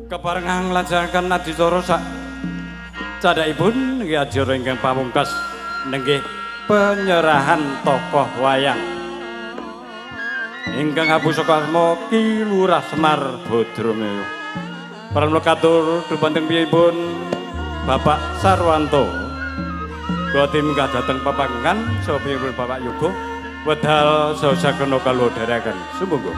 Keparengan nglajengaken adicara sak candhaipun nggih acara ingkang pamungkas nenggih penyerahan tokoh wayang ingkang abusaka asma Ki Lurah Semar Bodromeyo. Pramila katur dumateng piyambun Bapak Sarwanto. Kula timkah dhateng papangan saha piyambun Bapak Yoga wedal saha sagena kalodharaken. Sumangga.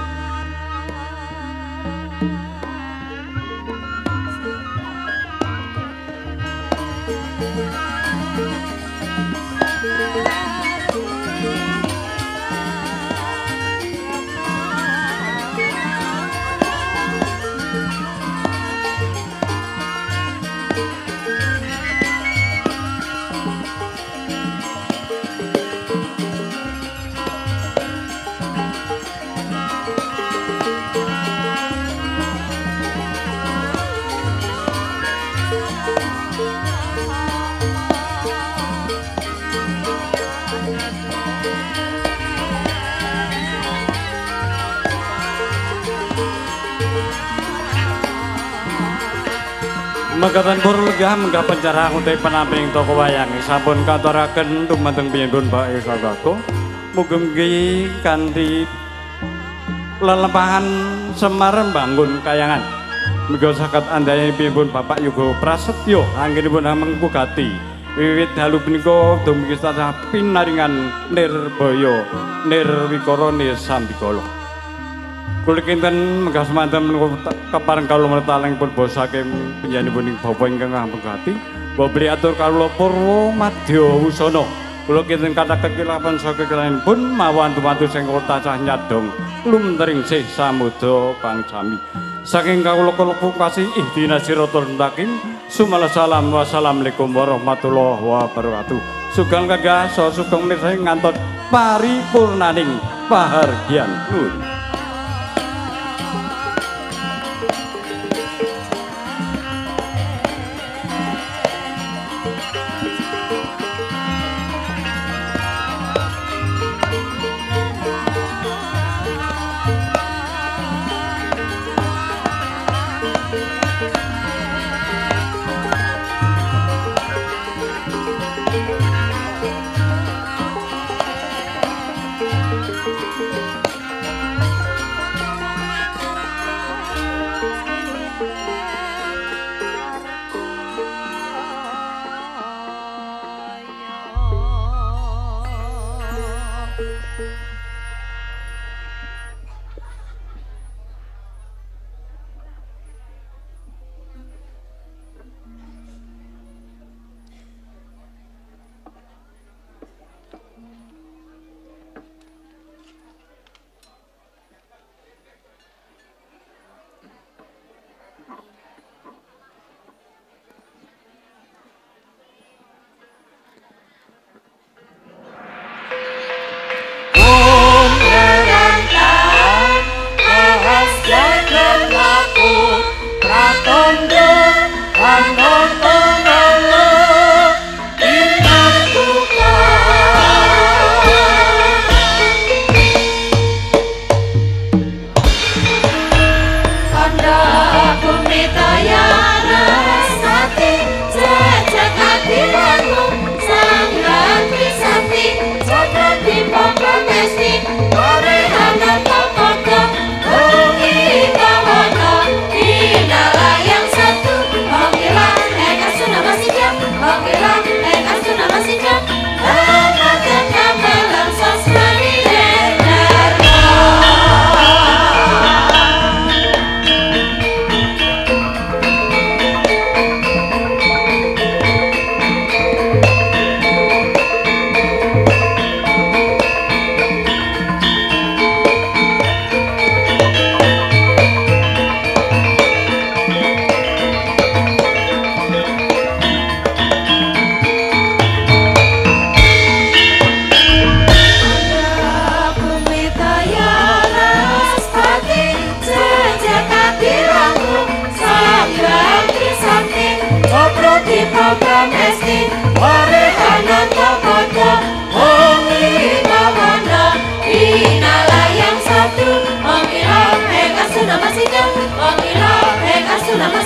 Mangkatan pur legah menggah pencerah untuk penamping toko wayang sampun katuraken dumateng piyambun Bapak Sawako mugi-mugi kanthi lelempahan Semar bangun kayangan mugi saged andhahi piyambun Bapak Yoga Prasetyo anggenipun mengkugati wiwit dalu punika dumugi tansah pinaringan nirbaya nirwikara nisambikala. Kula kinten menggah semanten kepareng kawula metalengipun basa saking panjenenganipun Bapak ingkang ampun gati. Babli atur kawula purwa madya wusana. Kula kinten kathah kekilapan saking kelanipun mawan tumantu sing tansah nyadong lumentring sih samudha kang sami. Saking kawula kalebu kasih ihdinas siratal mustaqim. Sumala salam wassalamualaikum warahmatullahi wabarakatuh. Sugeng kagah saha sugeng mirsani ngantos paripurnaning pahargyan nuwun. Nama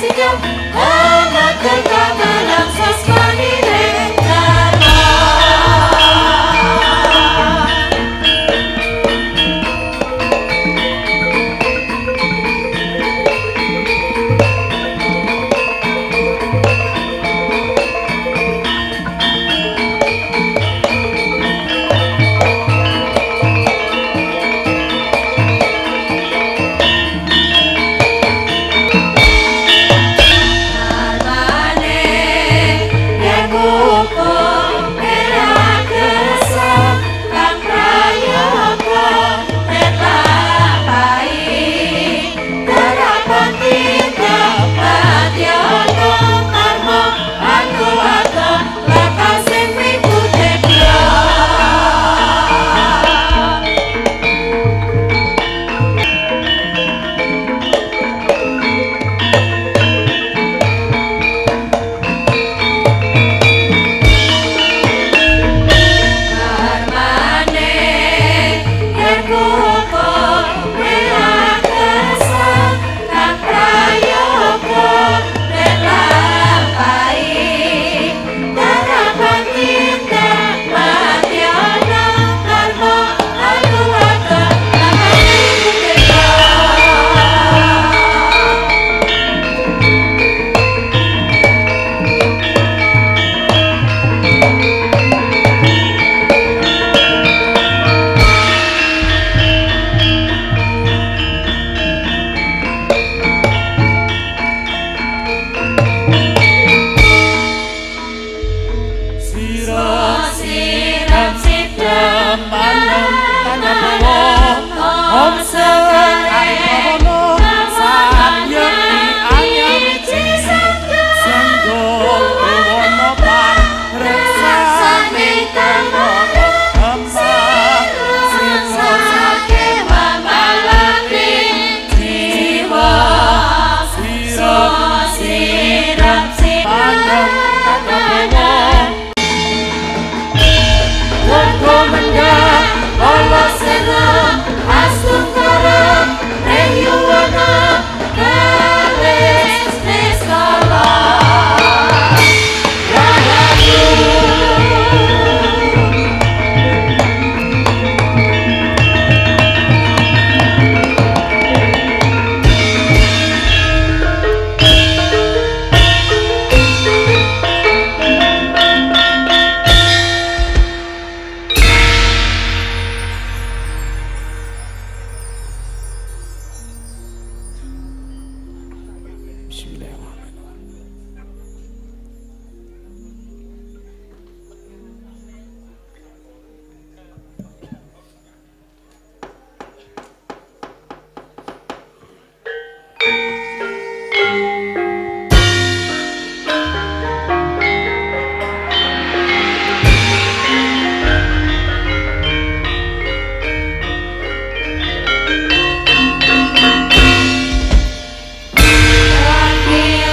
Amin.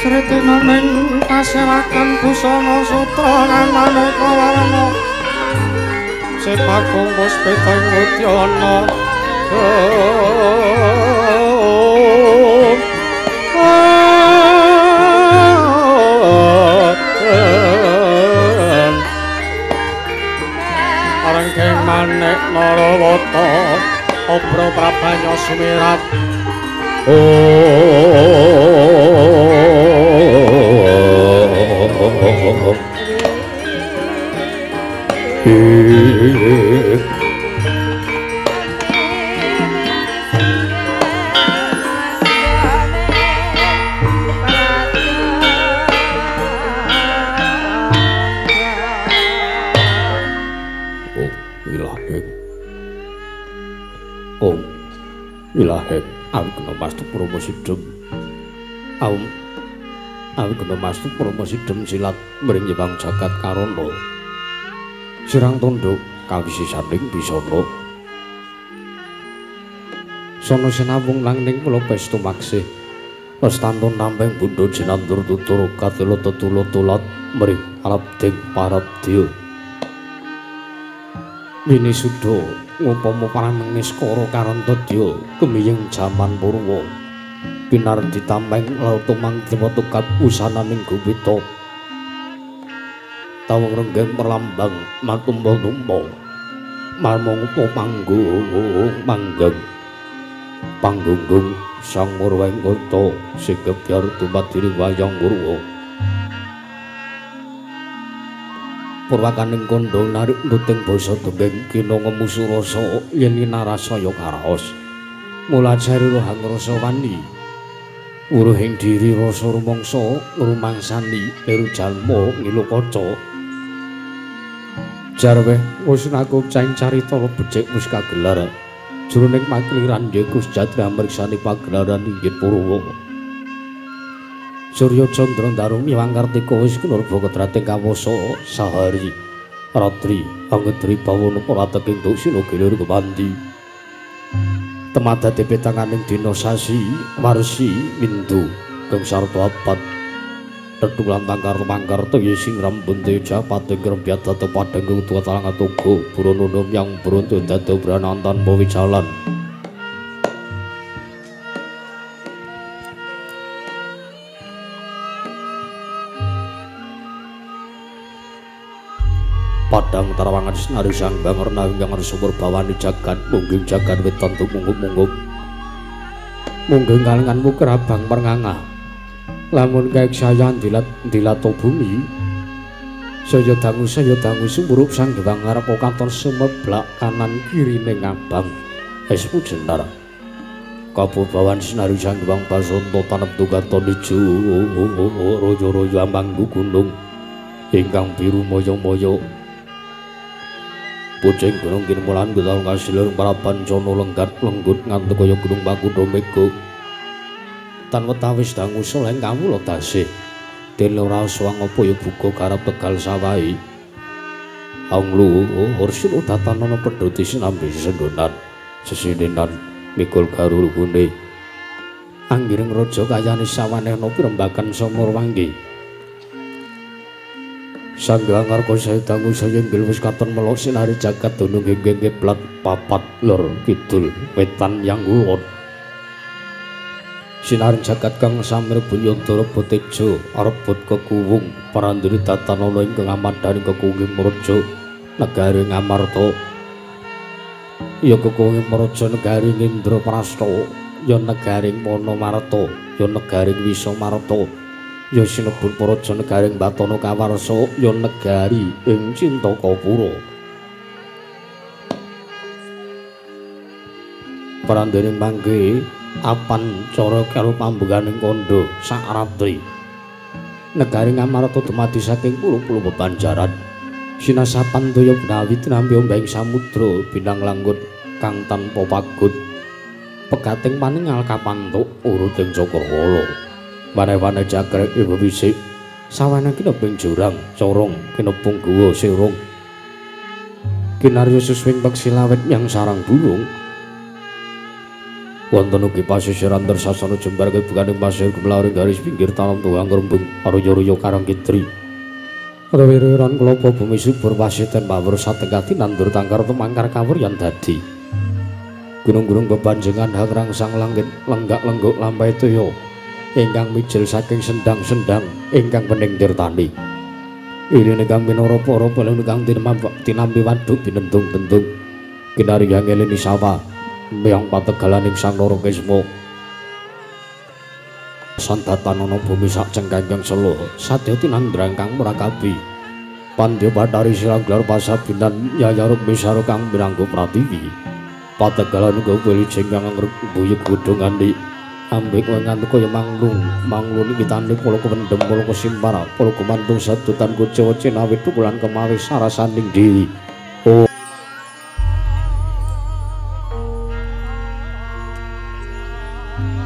Sretinaning kaserakan busana sutra lan maneka warna sepakung puspita mutyana arengkeng manek narawata obro prabanya sumirat Ilahe awi kena mastu promo sidhem awi kena mastu promo sidhem silat mring nyewang jagat karana sirang tandha kawisisaning bisana sono sinawung langning kula pestu maksih lestantun namping bundha jinandur tutur katelo tetulot-tulot mring alabding paradya Wini suda ngupama paraneng niskara karantadya kemiyeng jaman purwa pinar ditameng lautumang dewa tukat usananing gumita tawang renggeng perlambang matumba-tumba marmangka panggung panggunggung sang murweng kota sikebyar dumadi wayang purwa purwakaning kandha narik nuting basa dongeng kina ngemusu rasa yen narasaya karaos mulajari rohang rasa wani uruhing diri rasa rumangsa ngrumangsani liru jalma ngilu kaca jarweh wis nakup caing carita becik wis kagelar jroning makliran yaiku sejatri amriksani pagelaran inggih purwa Surya Candra Darum Hyang Kartika wis kinurba ketrating kawasa sahari ratri angedri bawana prateking dosina gilir kepandi temadate petanganing dina sasi warsi windu kang sarta abad tetu lantang mangkar toya sing rambun teja pating grembyat tata padang utuwa talang atuga burono yang beruntu dadi branantan bawi jalan padang tarawangan senari sang bangerna ingkang sumur bawani jagat mungging jagat wetan tumunggup-munggup mungging kalenganmu kerabang pernganga lamun kaek sayan dilato bumi saya dangu sumurup sang gewang ngarep katon sumeblak kanan kirine ngabang esmu jenar kapubawan senari sang gewang basonto tanep tugaton ijo rojo-rojo ambangku gunung ingkang biru moyo-moyo pucing gunung kinmulan getaun kasilur parapan cono lenggat lenggut ngantuk kaya gunung Bakutha Mega tan wetawis dangu soleng kawula tasih den ora suwang apa ya buka garap tegal sawahi anglu ursun udatanana pedhuti sinambi sendhonan sesidenan mikul garulukune anggiring raja kayane sawanehna pirembagan Samara Wangge Sanggang Arka Saedangu sayenggil wis katon melok sinari jagat dunung genggeng kiblat papat lor kidul wetan yang ulon sinari jagat kang samir bunyodara botejo arebut kekuwung parandiri tatanana ingkang amadhaning kekuwung mraja negari Ngamarta ya kekuwung mraja negari Indraprasta ya negari Manamarta ya negari Wisamarta ya sinebut praja negaring Batana Kawarsa ya negari ing Cintakapura parandening mangke apan cara karo pambenganing kandha sakratri negari Ngamarta dumadi saking puluh-puluh bebanjaran sinasapan daya benawi tinampi ombeng samudra bintang langkut kang tanpa pagut pegating paningal kapantuk urut ing Cakrawala wane-wane jagrek ibu bisik sawana kineping jurang corong kinepung guwa sirung kinarya suswing peksilawet yang sarang burung wonten ugi pasisiran tersasana jembar kebukaning pasir gemlaring garis pinggir talam tuang rembung aruya-ruya karang kitri rewiran kelapa bumi subur wasiten pawur satengkati nandur tangkar temangkar kawur yang dadi gunung-gunung bebanjengan hangrang sang langit lenggak-lengguk lampai toyo ingkang mijil saking sendang-sendang ingkang pening tirtani iline kang minara para pelem kang tinampi waduk binentung-bentung kinari ngelini sawa meyang pategalaning sang Rara Kesma sandatanana bumi sak cengkenging selo sadya tinandrang kang murakabi pandya bathari siranglar pasabinan yayaruk misara kang mirangga pratiwi pategalan uga wilijing kang ngrembuyuk godhong andi ambek ngantuk kaya manglun iki tanding kula kewendem kula kesimpar kula kumantung sadutan Kojawa Cinawi tukulan kemawi sarasaning diri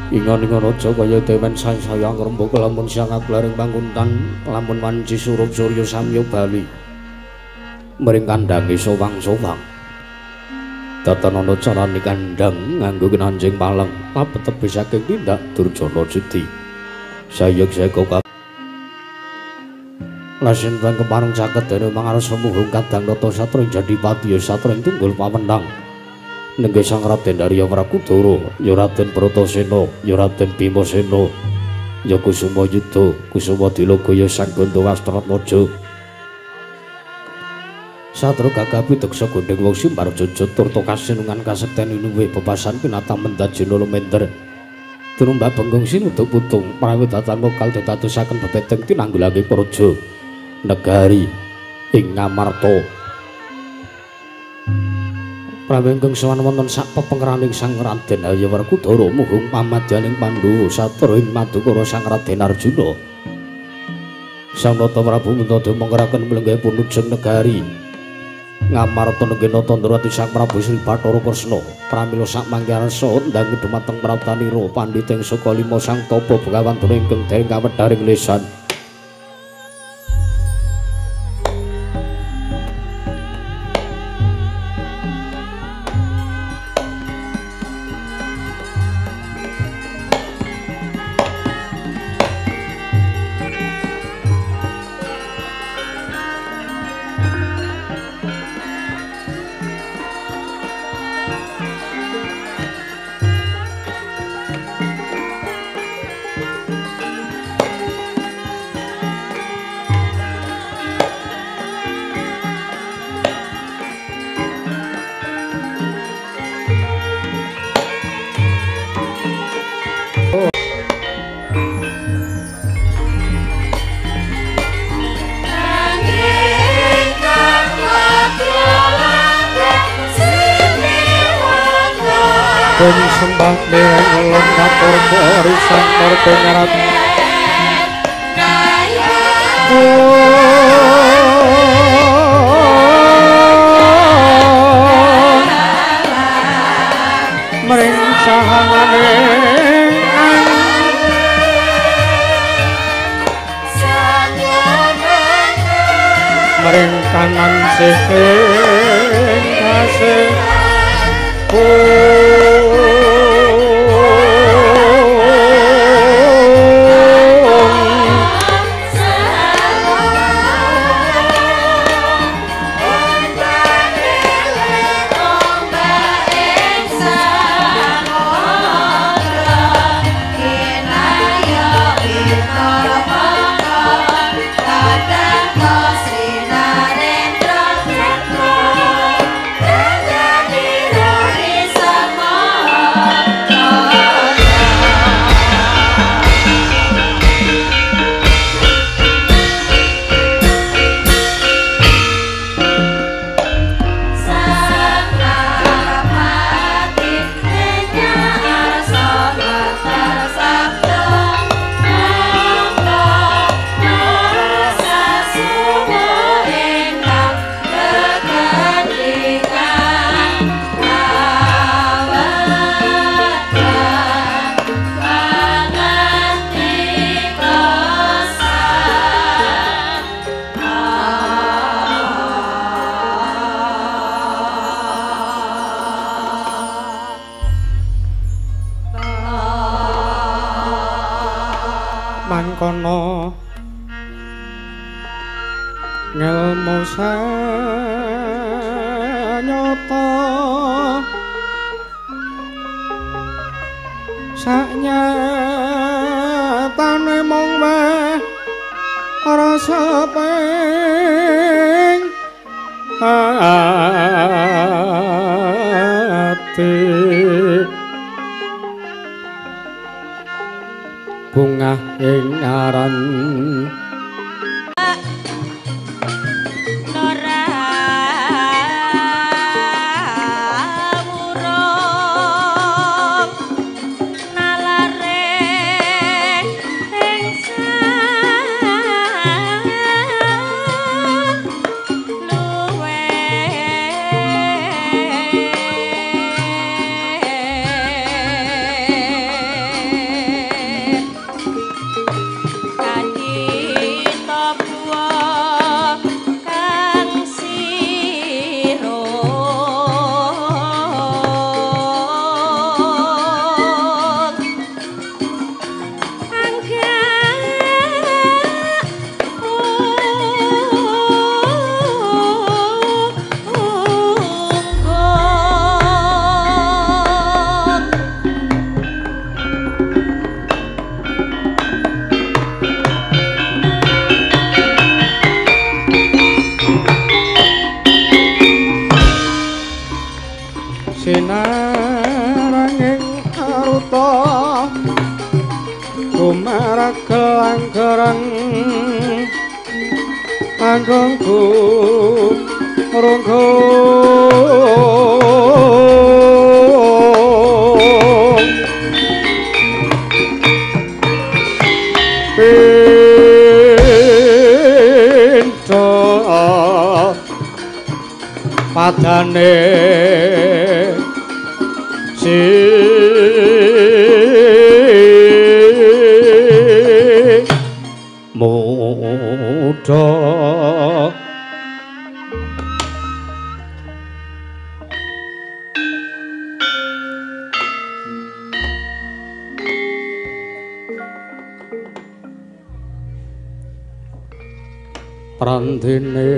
ingon-ingon raja kaya dewen saya ngrembug lamun sangat laring pangkuntan lamun wanci surup surya samya bali mring kandange sowang-sowang tatanana carane kandhang nganggo kenanjing palang labet tebih saking tindak Durjana Judi sayek seka lasin bang kepareng caket dene mangarsa muhung kadang nata satra Jadipati ya satra tunggul pawenang nenggih Sang Raden Arya Wrakudara ya Raden Bratasena ya Raden Bimasena ya Kusuma Yudha Kusuma Dilaga ya Sang Gandawastratmaja Satru gagapi deksa gondeng wong simbar jojot turta kasinungan kasekten inuwe bebasan pinatang mendajena lumenter tunumbak benggong sinuduk putung prawidatan lokal dadadosaken bebeteng tinanggulake praja negari ing Ngamarta prawenggeng sawan wonten sak pepengraning Sang Raden Arya Wrakudara muhung pamadyaning Pandhawa satra ing Madukara Sang Raden Arjuna Sang Nata Prabu Mundada mengeraken mlenggah punujeng negari Ngamarta nenggena Tandrawati Sang Prabu Sri Bathara Kresna pramila sak mangkarsa ndang dhumateng Pratanira pandhiting saka lima sang tapa Begawan ingkang dereng kawedharing lesan Ing sembah mireng ulun matur warisan marga nyarat mring sahangane mring kanan sing kasih mangkono ngelmu sanyata sanyatane mung weh rasa ping ati bunga ing aran sinaranging aruta kumarak kelanggaran anggongku ronggo pinto padane muda prandene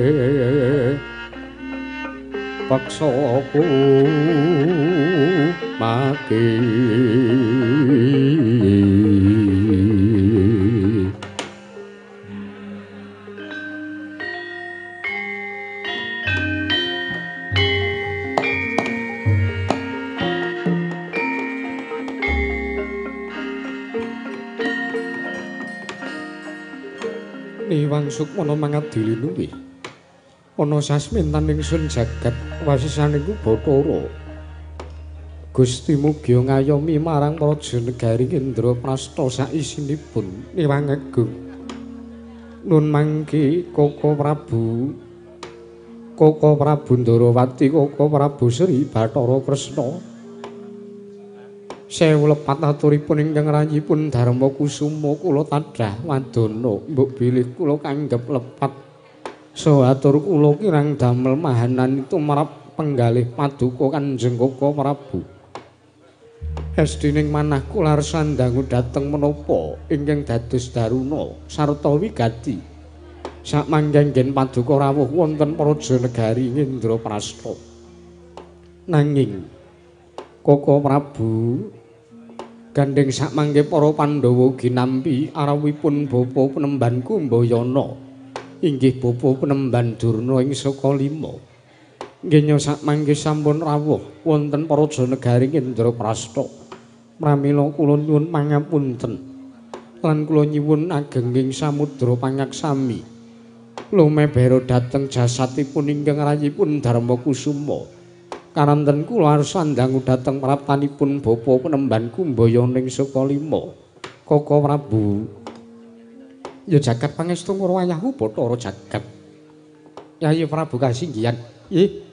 paksaku mati Niwang Sukmana mangadili nuwih ana sasmintan ingsun jagat wasisan iku Bathara Gusti mugi ngayomi marang praja negari Indraprasta saisinipun Niwang Agung. Nun mangke Koko Prabu Ndarawati, Koko Prabu Sri Bathara Kresna. Sewu lepat aturipun ingkang rayipun Darma Kusuma kula tadhah wadana mbok bilih kula kanggep lepat. Saha atur kula kirang damel mahanan tumrap penggalih paduka Kanjeng Koko Prabu. Esdining manah kula sandangu dhateng menapa ingkang dados daruna sarta wigati sakmanggenggen paduka rawuh wonten praja negari Indraprasta. Nanging Koko Prabu gandeng sakmangke para Pandhawa ginampi arawipun bapa penemban Kumbayana inggih bapa penemban Durna ing Sakalima. Nggih sakmangke sampun rawuh wonten praja negari Indraprasta. Pramila kula nyuwun pangapunten lan kula nyuwun agenging samudra pangaksami lumebera dhateng jasatipun ingkang rayipun Darma Kusuma. Karanten kula sandangu dhateng praptanipun bapa penemban Kumbayana ing Sakalima. Koko Prabu, ya jagat pangestu ngurwayahu Bathara jagat. Yayi Prabu kasinggihan. Nggih.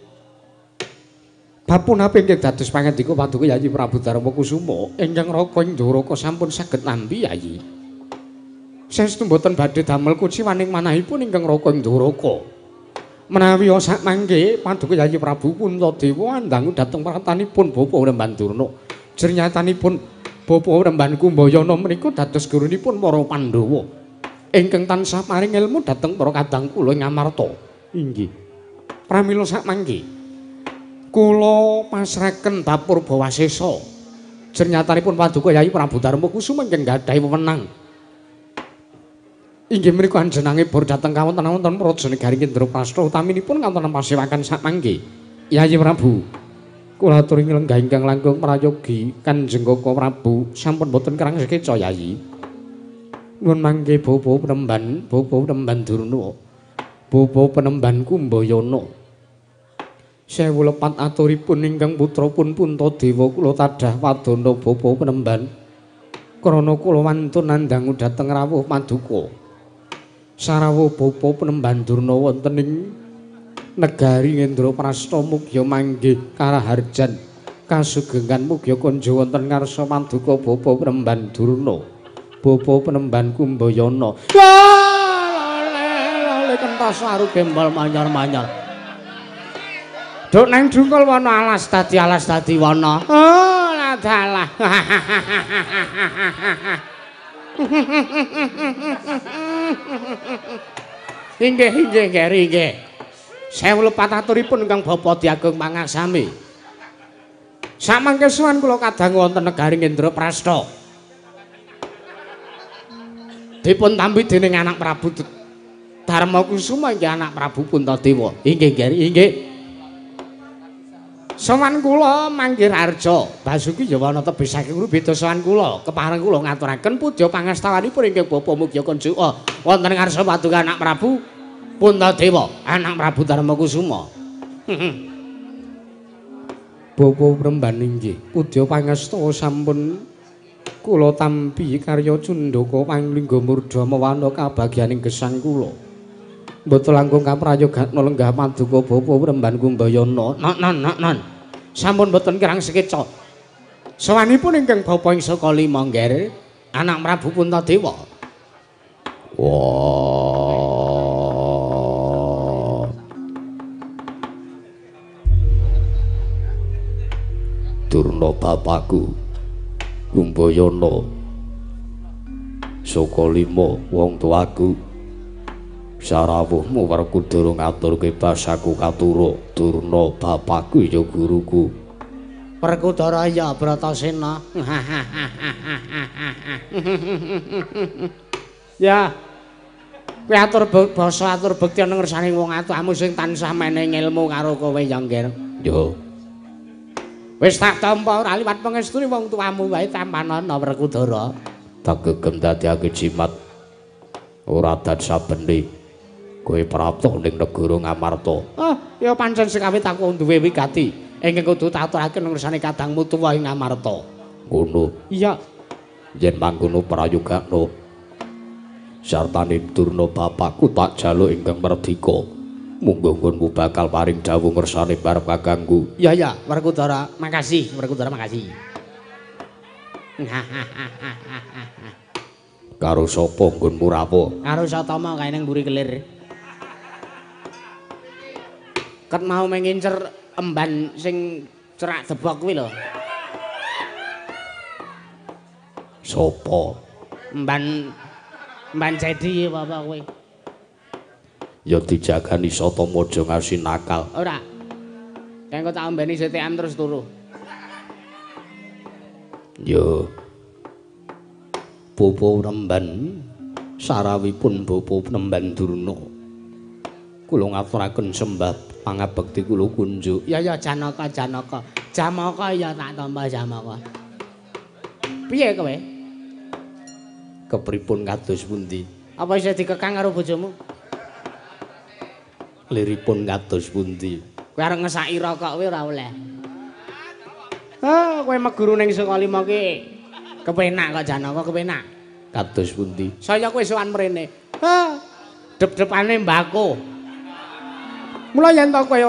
Bapunapa inggih dados pangandika paduka Yayi Prabu Darma Kusuma ingkang Raka Indoraka sampun saged nampi Yayi. Saestu mboten badhe damel kuciwaning manahipun ingkang Raka Indoraka. Menawi sakmangke paduka Yayi Prabu Puntadewa andangu dhateng pratanipun bapa Remban Durna. Jernyatanipun bapa Remban Kumbayana menika dados gurunipun para Pandhawa ingkang tansah paring ilmu dhateng para kadang kula Ngamarta. Inggih. Pramila sakmangke kula pasrahaken bab Purbawasesa. Jernyatanipun paduka Yayi Prabu Darma Kusuma ingkang gadhahi wewenang inggih menika anjenengange bor dhateng kawonten-wonten praja negari Indraprasta utaminipun kantonan pasewakan sakmangke. Yayi Prabu, kula aturi nglenggah ingkang langkung prayogi Kanjeng Koko Prabu sampun boten kerang sekeca Yayi. Nuwun mangke bapa penemban Durna, bapa penemban Kumbayana. Sewu lepat aturipun ingkang putrapun Puntadewa kula tadhah wadana bapa penemban krana kula wantun nandhangu dhateng rawuh paduka sarawuh bapa penemban Durna wonten ing negari Indraprasta mugia manggih karaharjan kasugengan mugia kanja wonten ngarsa paduka bapa penemban Durna, bapa penemban Kumbayana. Lale kentas aru gembal manyar-manyar. Duk nang dungkul wana alas dadi wana. Oh, la dalah. Inggih Geri nggih. Sewu lepat aturipun ingkang Bapa Diagung Pangaksami. Samangke sowan kula kadang wonten negari Indraprasta. Dipun tampi dening anak Prabu Darma Kusuma inggih anak Prabu Puntadewa. Inggih Geri inggih. Sowan kula manggih arja Basuki Yawana tebih saking beda sowan kula kepareng kula ngaturaken pudha pangastawanipun inggih Bapa Mugya Kunjuka wonten ngarsa paduka anak Prabu Puntadewa anak Prabu Darma Kusuma. Bapa Remban inggih pudha pangasta sampun kula tampi karya Cundaka Panglingga Murdha mawana kabagyaning gesang kula. Mboten langkung kaprayogan lenggah paduka bapa Remban Kumbayana. Nan. Sampun mboten kirang sekeca. Sawanipun ingkang bapa ing Sakalima ngger anak Prabu Puntadewa. Wah. Durna bapakku Kumbayana. Sakalima wong tuaku. Sarawuhmu Werkudara ngaturke basaku katura. Durna bapakku ya guruku. Werkudara ya Bratasena. Ya. Kowe atur basa atur bekti ana ngersane wong atuhamu sing tansah menehi ilmu karo kowe ya ngger. Yo. Wis tak tampa ora liwat pangestune wong tuamu wae tampanana Werkudara. Tak gegem dadiake jimat. Ora dan sabene kowe prapta ning negara Ngamarta. Ah, ya pancen sekawit aku duwe wigati. ingkang kudu tak aturaken ngersane kadangmu tuwa ing Ngamarta. Ngono. Iya. Yen mangkono prayogakno sartane Durna bapakku tak jaluk ingkang merdika. Munggo nggonmu bakal paring dawuh ngersane barep kakangku. Iya ya, Werkudara, makasih, Werkudara makasih. Karo sapa nggonmu rapo? Karo Satama kae nang mburi kelir. Ket mau mengincer emban sing cerak debok kuwi lho. Sapa? Mban Cedi apa kowe? Ya dijagani Satama aja ngasih nakal. Ora. Kengko tak ombeni CTM terus turu. Ya. Bapa Remban sarawipun Bapa Remban Durna. Kula ngaturaken sembah pangabekti kula kunjuk. Ya Janaka. Jamaka ya tak tampa Jamaka. Piye kowe? Kepripun kados pundi? Apa isih dikekang karo bojomu? Liripun kados pundi? Kowe arep ngesaki rokok kowe ora oleh. Kowe meguru ning Sukalima ki kepenak kok Janaka kepenak. Kados pundi? Saya kowe sowan mrene. Dep-depane mbako. Mula yen to kowe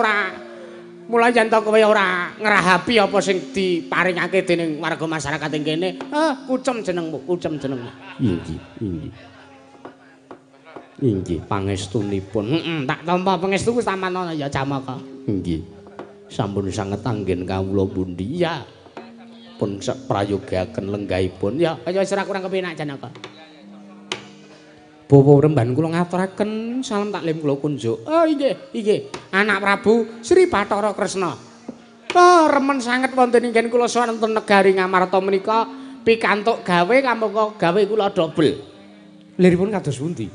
ora ngerahapi apa sing diparingake dening warga masyarakat ing kene, kucem jenengmu. Inggih, pangestunipun. Tak tampa pangestuku samana ya Jamaka. Inggih. Sampun sanget anggen kawula pundi? Iya. Pun prayogaken lenggahipun. Ya, kaya wis ora kurang kepenak Janaka. Bapa Remban kula ngaturaken salam taklim kula kunjuk. Oh inggih. Anak Prabu Sri Bathara Kresna. Remen sanget wonten ingkang kula sowan wonten negari Ngamarta menika pikantuk gawe kamangka gawe kula dobel. Liripun kados pundi?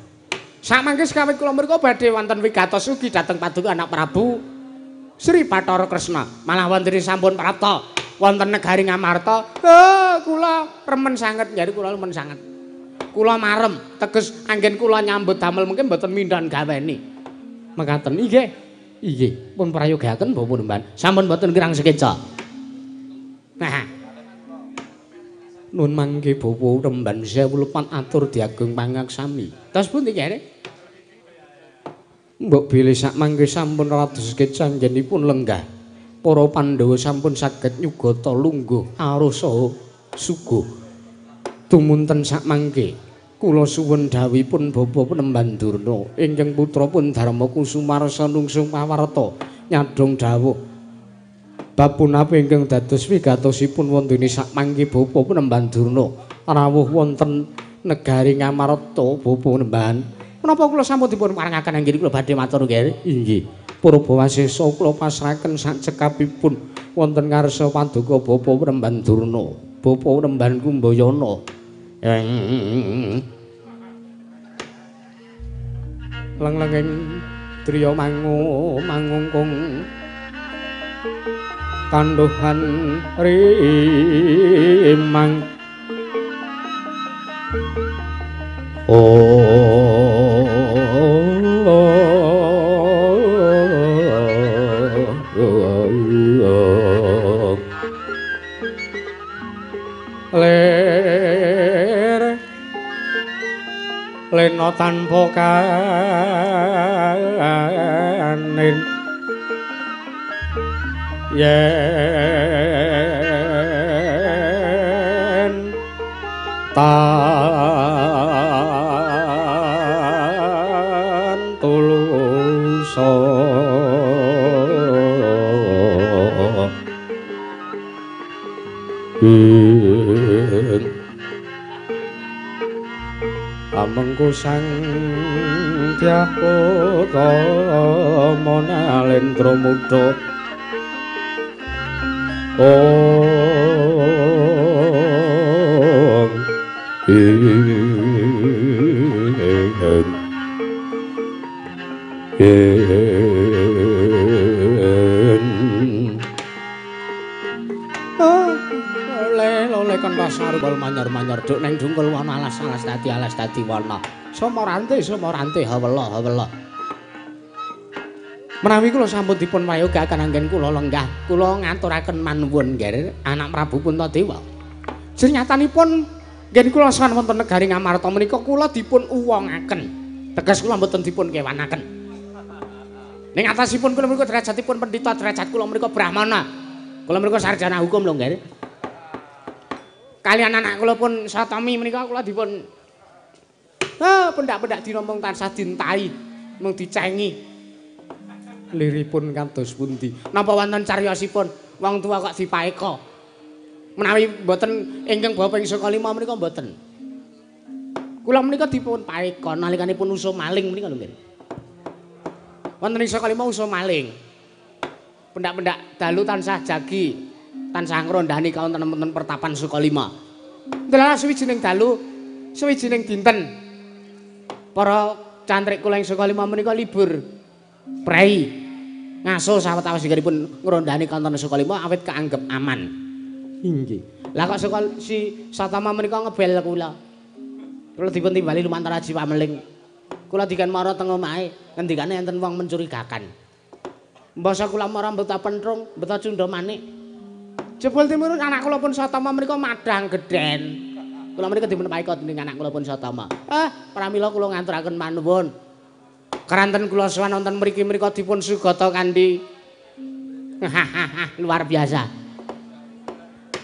Samangke sekawit kula mriku badhe wonten wigatos ugi dhateng paduka anak Prabu Sri Bathara Kresna. Malah wonten sampun prapta wonten negari Ngamarta. Kula remen sanget, jare kula remen sanget. Kula marem, teges anggen kula nyambut damel mungkin mboten mindhan gaweni. Mekaten nggih. Pun prayogaken Bapa Remban. Sampun mboten kirang sekeca. Nah. Nun mangke Bapa Remban sewu lepat atur diageng pangaksami. Tos pundi kene? Mbok bilih sak mangke sampun rados sekeca anggenipun lenggah. Para Pandhawa sampun saged nyugata lungguh arasa suguh. Tumunten sak mangke kula suwun dawuhipun Bapa Remban Durna ingkang putrapun Darma Kusumarsa nungsung pawarta nyadhong dawuh bab punapa ingkang dados wigatosipun wonten sak mangke Bapa Remban Durna rawuh wonten negari Ngamarta. Bapa Remban menapa kula sampun dipun paringaken anggen kula badhe matur nggih. Inggih. Purbawasesa kula pasrahaken sak cekapipun wonten ngarsa paduka Bapa Remban Durna. Bapa Remban Kumbayana. Lenglenging triya mangungkung kanduhan rimang lena tanpa kanin yen tan tulusa amengku sang tyahkota manalendra muda lele kentha sarwal manyar-manyar duk ning dungkul wana alas dadi wana samarante hawela Menawi kula sampun dipun wayogaken anggen kula lenggah, kula ngaturaken manuwun nggih anak Prabu Puntadewa. Sernyatanipun nggih kula sawan wonten negari Ngamarta menika kula dipun uwongaken. Teges kula mboten dipun kewanaken. Ning atasipun kula menika derajatipun pendhita, derajat kula menika brahmana. Kula menika sarjana hukum lho nggih. Kalian anak kula pun Satami menika kula dipun pendak-pendak dinompong tansah dintai, mung dicengi. Liripun kados pundi? Napa wonten cariyosipun wong tua kok dipaeka? Menawi mboten ingkang bapa ing Sukalima menika mboten. Kula menika dipun paeka nalikanipun usul maling menika lho nggih. Wonten ing Sukalima usul maling. Pendak-pendak dalu tansah jagi, tansah ngrondani kawonten pertapan Sukalima. Dalah suwijining dalu, suwijining dinten para cantrik kula ing Sukalima menika libur prei. Ngaso sawetawis inggenipun ngrondani kawonten Sukalima awit kaanggep aman. Inggih. Lah kok si Satama menika ngebel kula. Kula dipun timbali lumantar aji pameling. Kula dikan mara teng omahe ngendikane enten wong mencurigakan. Mbasa kula mara mbeta pentrung, mbeta cundha manik. Jebul timurun anak kula pun Satama menika madang gedhen. Kula menika dipun paeka dening anak kula pun Satama. Pramila kula nganturaken manuwun. Keranten kula sowan wonten mriki menika dipun sugata kanthi luar biasa.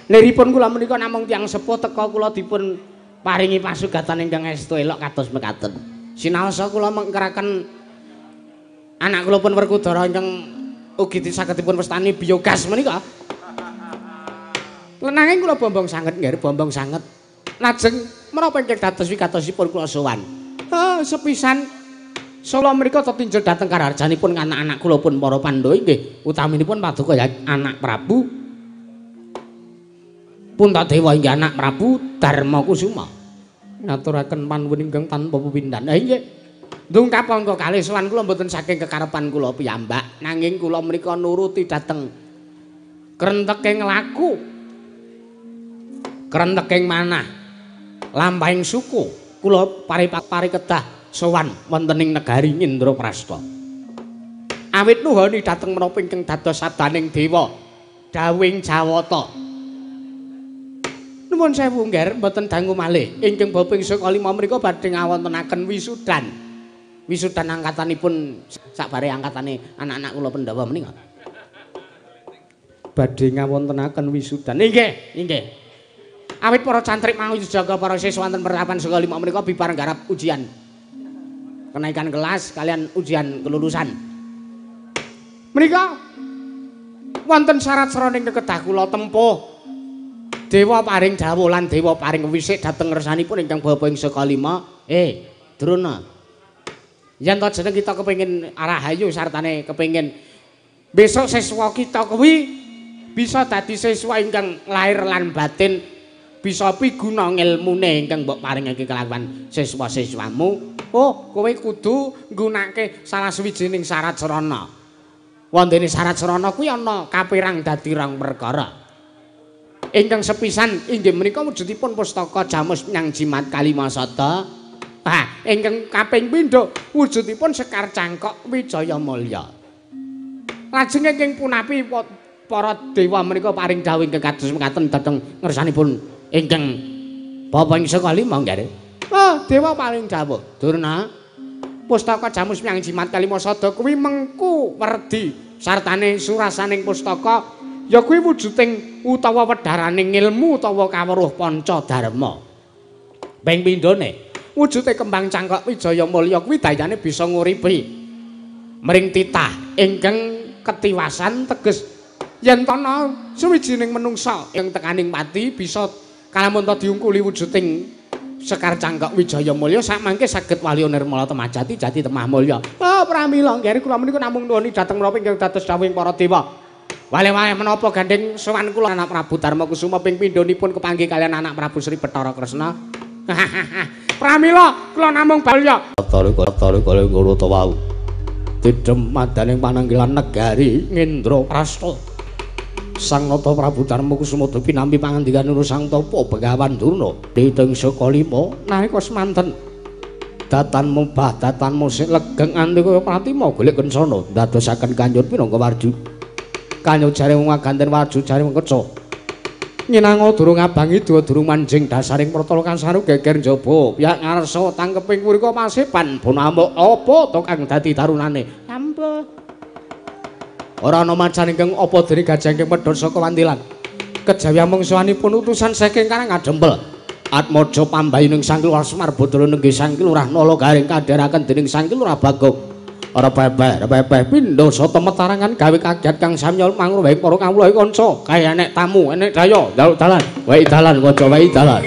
Liripun kula menika namung tiyang sepuh teka kula dipun paringi pasugatan ingkang estu elok kados mekaten. Sinaosa kula mengkeraken anak kula pun Werkudara ingkang ugi saged dipun wastani biogas menika. Lenanging kula bombong sanget nggih, bombong sanget. Lajeng menapa ingkang dados wigatosipun kula sowan. Sepisan Solo mriku tetinjel dhateng kararjanipun anak-anak kula pun para Pandhawa nggih, utaminipun paduka anak Prabu Puntadewa inggih anak Prabu Darmakusuma. Ngaturaken panuwun ingkang tanpa pepindhan. Nggih. Ndungkap angka kalih sowan kula mboten saking kekarepan kula piyambak, nanging kula menika nuruti dhateng krenteking laku. Krenteking manah. Lampahing suku kula parikedah sowan wonten ing negari Indraprastha. Awit nuhoni dhateng menapa ingkang dados sabdaning dewa dawing Jawata. Nuwun sewu nggih mboten dangu malih ingkang bapa ing Sukalima menika badhe ngawontenaken wisudan. Wisudan angkatanipun sakbare angkatane anak-anak kula Pandhawa menika. Badhe ngawontenaken wisudan. Nggih, nggih. Awit para cantrik mau jaga para siswa wonten pertapan Sukalima menika bibar garap ujian. Kenaikan kelas kalian ujian kelulusan. Menika wonten syarat sroning kekedah kula tempuh. Dewa paring dawuh lan dewa paring wisik dhateng ngersanipun ingkang bapa ing Sukalima. Drona. Yen to jeneng kita kepengin arahayu sartane kepengin besok siswa kita kuwi bisa dadi siswa ingkang lahir lan batin bisa piguna ngilmune ingkang mbok paringake kelawan siswa-siswamu. Kowe kudu nggunakake salah sawijining syarat srana. Wondene syarat srana kuwi ana kapirang dadi rong perkara. Ingkang sepisan inggih menika wujudipun pustaka Jamus Nyang Jimat Kalimasada. Ingkang kaping pindho wujudipun Sekar Cangkok Wijaya Mulya. Lajeng ingkang punapi para dewa menika paring dawuh ingkang kados mekaten dhateng ngersanipun ingkang bapa ing Sukalima nggih. Dewa paling dawuh, Durna. Pustaka Jamus Nyang Jimat Kalimasada kuwi mengku werdi sartane surasaning pustaka ya kuwi wujuding utawa wedharaning ilmu utawa kawruh panca dharma. Ping pindhone wujude kembang cangkok Wijaya Mulya kuwi dayane bisa nguripi mring titah ingkang ketiwasan teges yen ana suwijining menungsa ing tekaning pati bisa kalamun ta diungkuli wujuding Sekar Cangkok Wijaya Mulya sakmangke saged waliya nirmala temajati jati temah mulya. Pramila nggih kula menika namung nuwuni dhateng menapa ingkang dados dawuhing para dewa. Wale-wale menapa gandeng sowan kula anak Prabu Darmakusuma ping pindhonipun kepanggih kalian anak Prabu Sri Bathara Kresna. Pramila kula namung balya. Tari kali ngono to wau. Didhem madaning pananggilan negari Indraprastha. Sang Nata Prabu Darmakusuma pinampi pangandikan Sang Tapa Begawan Durna dhateng Sukalima nalika semanten datanmu bah datanmu sing legeng anti kaya pratima golek kencana ndadosaken kanyut pinangka warju kanyut jare wong ganten warju jare mengkeca nginango durung abangi dua durung manjing dasaring protol kang saru geger njaba piyak ngarsa tangkeping mriko masipan punamuk apa to kang dadi tarunane ampun ora ana macan ingkang apa dene gajah ingkang medhot saka wantilan kejawi amung sawanipun utusan saking Karang Kadempel Atmaja pambayuning Sang Lurah Semar Badara nenggih Sang Lurah Nala garing kadharaken dening Sang Lurah Bagong ora bebeh pindha sata metarangan gawe kagiat kang samya mangruwing para kawula kanca kaya enek tamu enek daya njaluk dalan wae dalan kanca wae dalan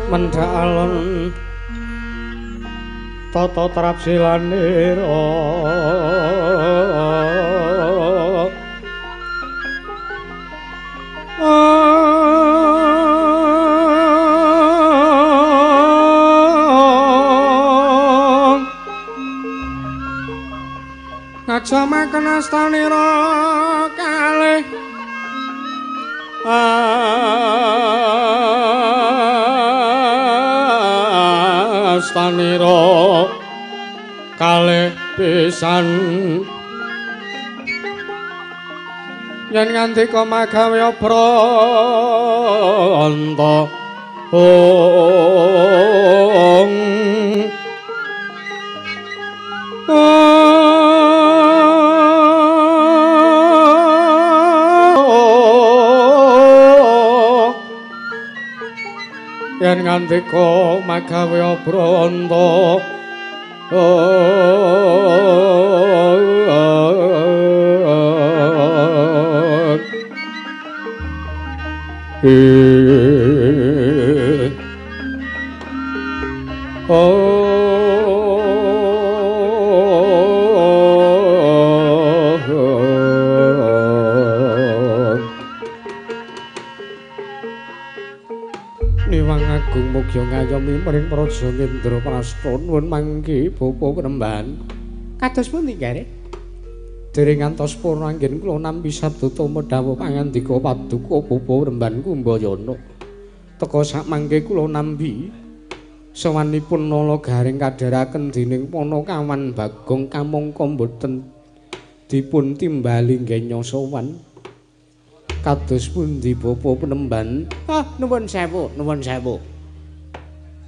mendak alon tata trap silanira ngajamaken astanira kalih astanira kalih pisan yen ngandika magawe pranta yen ngandika magawe pranta Niwang Agung mugya ngayomi mring Praja Ngendra Prasta nuwun mangke Bapa Penemban. Kados pundi nggih? Dereng ngantos purna anggen kula nampi sabdutama dawuh pangandika paduka Bapa Penemban Kumbayana. Teka sak mangke kula nampi sawanipun nala garing kadharaken dening Panakawan Bagong kamangka boten dipun timbali nggenya sowan. Kados pundi Bapa Penemban? Nuwun sewu, nuwun sewu.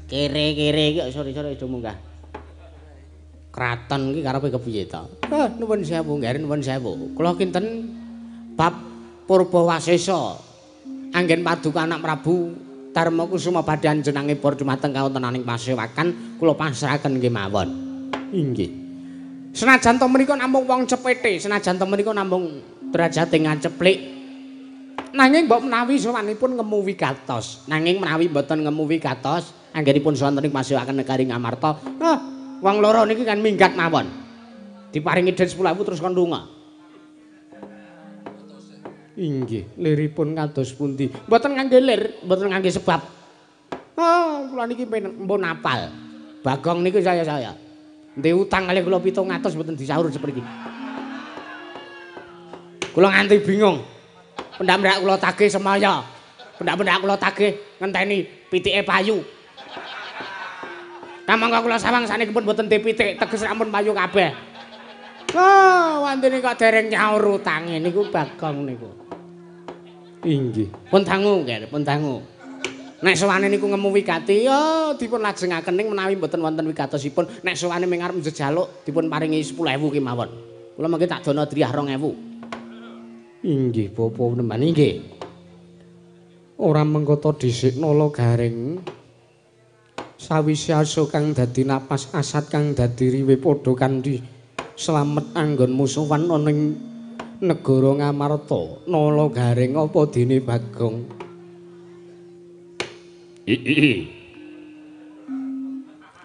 Kere-kere iki sore-sore aja munggah. kraton iki karepe kepiye to? Nuwun sewu, nggih nuwun sewu. Kula kinten bab Purbawasesa anggen paduka anak Prabu Darma Kusuma badhe anjenengipun dumateng kawontenaning pasewakan kula pasrahaken nggih mawon. Inggih. Senajan to menika namung wong cepete, senajan to menika namung derajate ngaceplik. Nanging mbok menawi sowanipun ngemu wigatos, nanging menawi mboten ngemu wigatos anggenipun sonten ing pasewakan negari Ngamarta. Wong loro niki kan minggat mawon. Diparingi den 10.000 terus kon lunga. Inggih, liripun kados pundi? Mboten ngangge lir, mboten ngangge sebab. Kula niki mpun apal. Bagong niku saya. Ndek utang kalih kula 700 mboten disaur sepriki. Kula nganti bingung. Pendak-pendak kula tagih semaya. Pendak-pendak kula tagih ngenteni pitike payu. Kamangka kula sawang sanikipun mboten dipitik, teges rampun payu kabeh. Wantene kok dereng nyaur utange niku Bagong niku. Inggih. Pun dangu nggih, pun dangu. Nek sowane niku ngemu wigati ya dipun lajengaken ning menawi mboten wonten wigatosipun, nek sowane ming arep njejaluk dipun paringi 10.000 kemawon. Kula mengki tak dono driyah 2.000. Inggih, Bapa Penemban inggih. Ora mengko dhisik nala garing sawise aso kang dadi napas asat kang dadi riwe padha kanthi slamet anggon musuhan ana ing negara Ngamarta. Nala garing apa dene Bagong?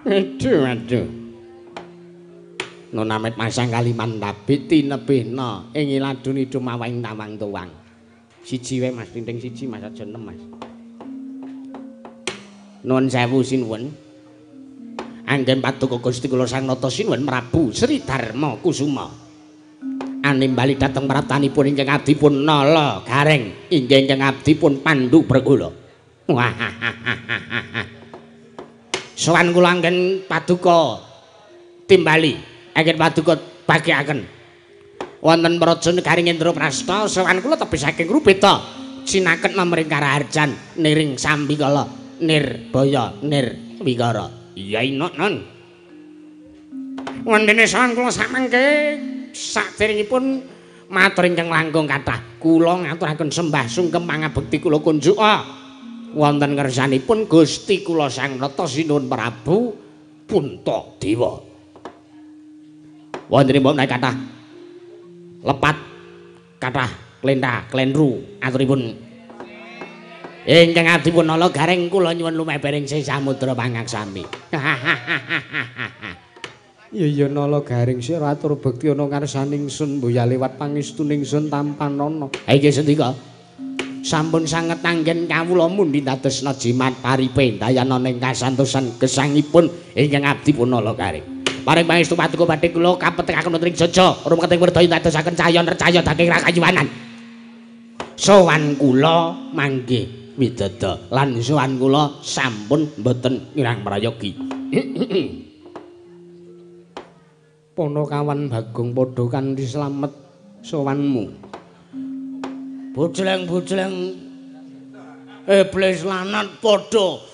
Aduh. Nona met masang kaliman tabit tinebihna ing iladun idu mawang tawang tuwang. Siji wae Mas, tinting siji Mas aja 6 Mas. Nuwun sewu sinuwun. Anggen paduka Gusti kula Sang Nata sinuwun Prabu Sri Darma Kusuma. Animbali dhateng pratanipun ingkang abdipun Nala Gareng, inggih ingkang abdipun Pandu Bregala. Sowan kula anggen paduka timbali, anggen paduka bagiaken. Wonten Praja Negari Indraprasta sowan kula tebih saking rubeta sinaket mamring Karaharjan niring Sambikala Nirbaya Nirwikara. Iya non. Wondene sowan kula samangke saderengipun matur ingkang langkung kathah. Kula ngaturaken sembah sungkem pangabekti kula kunjuk wonten ngersanipun Gusti kula Sang Nata Sinuhun Prabu Puntadewa. Wontenipun menawi kathah lepat kathah klentha klenru aturipun ingkang abdipun Nala Gareng kula nyuwun lumebering sih samudra pangaksami. Iya Nala Gareng sih atur bekti ana ngarsaning sun mboya liwat pangestuning sun tampan ana. Ha iki sendika sampun sanget anggen kawula mundi dadosna jimat paripe dayana ning kasantosan gesangipun ingkang abdipun Nala Gareng. Paring pangestu paduka badhe kula kapetekaken wonten ing Jaja rumeting Wertaya dadosaken cahya nercaya daging rakayuwanan. Sowan kula manggih widada lan sowan kula sampun mboten ngirang prayogi. Ponokawan Bagong padha kanthi slamet sowanmu. Bojleng-bojleng iblis lanat padha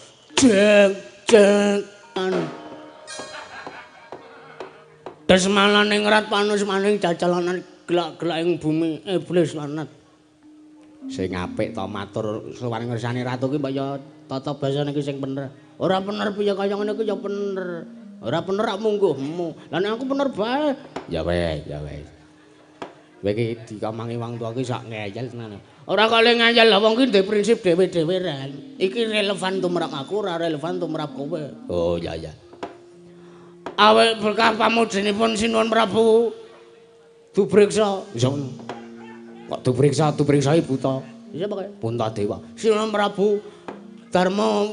jeng Desmalane ngrat panus maning jajalanan gelak-gelak ing bumi iblis lanat. Sing apik to matur sowan ngersane ratu ki mbok ya tata basane ki sing bener. Ora bener piye kaya ngene ku ya bener. Ora bener rak mungguhmu. Lah nek aku bener bae. Ya wis. Kowe iki dikomangi wong tuwa ki sak ngeyel tenan. Ora kok le ngeyel wong ki ndek prinsip dhewe-dhewe ran. Iki relevan tumrap aku, ora relevan tumrap kowe. Oh ya. Awek berkah pamujinipun Sinuhun Prabu Dubriksa. Kok Dubriksa ibu to? Iya pokoke Puntadewa. Sinuhun Prabu Darma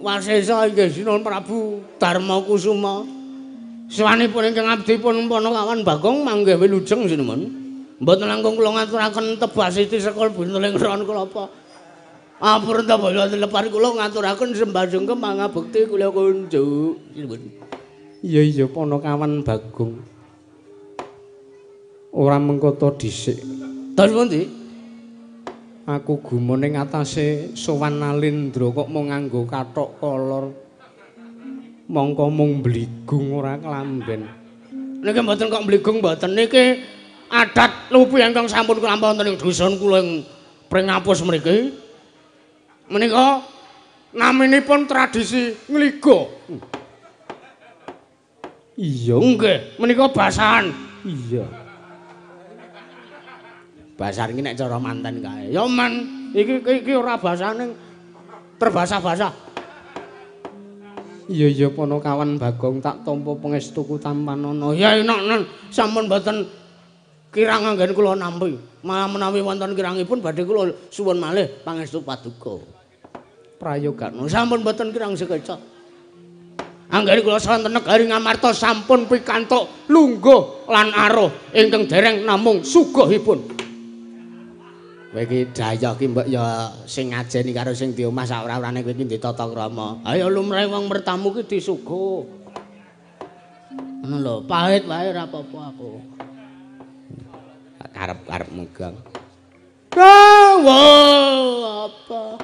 Wasesa inggih Sinuhun Prabu Darma Kusuma. Sawanipun ingkang abdipun Ponokawan Bagong manggih wilujeng sinuwun. Mboten langkung kula ngaturaken tebasiti sekul bintuling ron kula apa. Apurta bala telepar kula ngaturaken sembah sungkem pangabekti kula kunjuk. Sinuwun. Iya Ponokawan Bagong. Ora mengko to dhisik. Terus pundi? Aku gumun ing atase sowan Nalendra kok mung nganggo kathok kolor. Mongko mung bligung ora klamben. Niki mboten kok mbligung mboten niki adat lupi ingkang sampun kula wonten ing dusun kula ing Pringapus mriki. Menika naminipun tradisi ngligo. Iya. Nggih, menika basahan. Iya. Basahan iki nek cara manten kae. Ya men, iki ora basane terbasa-basa. Iya Panakawan Bagong tak tampa pangestuku tampanana. Ya enak sampun mboten kirang anggen kula nampi. Malah menawi wonten kirangipun badhe kula suwun malih pangestu paduka. Prayogana sampun mboten kirang sekeca. Anggen kula sonten negari Ngamarta sampun pikantuk lungguh lan aruh ingkang dereng namung sugihipun. Kowe iki daya ki mbok ya sing ngajeni karo sing diomah sak ora-orane kowe iki ditata krama. Ayo lumrahe wong mertamu ki disuguh. Ngono lho, pahit wae ora apa-apa aku. Karep-karep megang. Apa?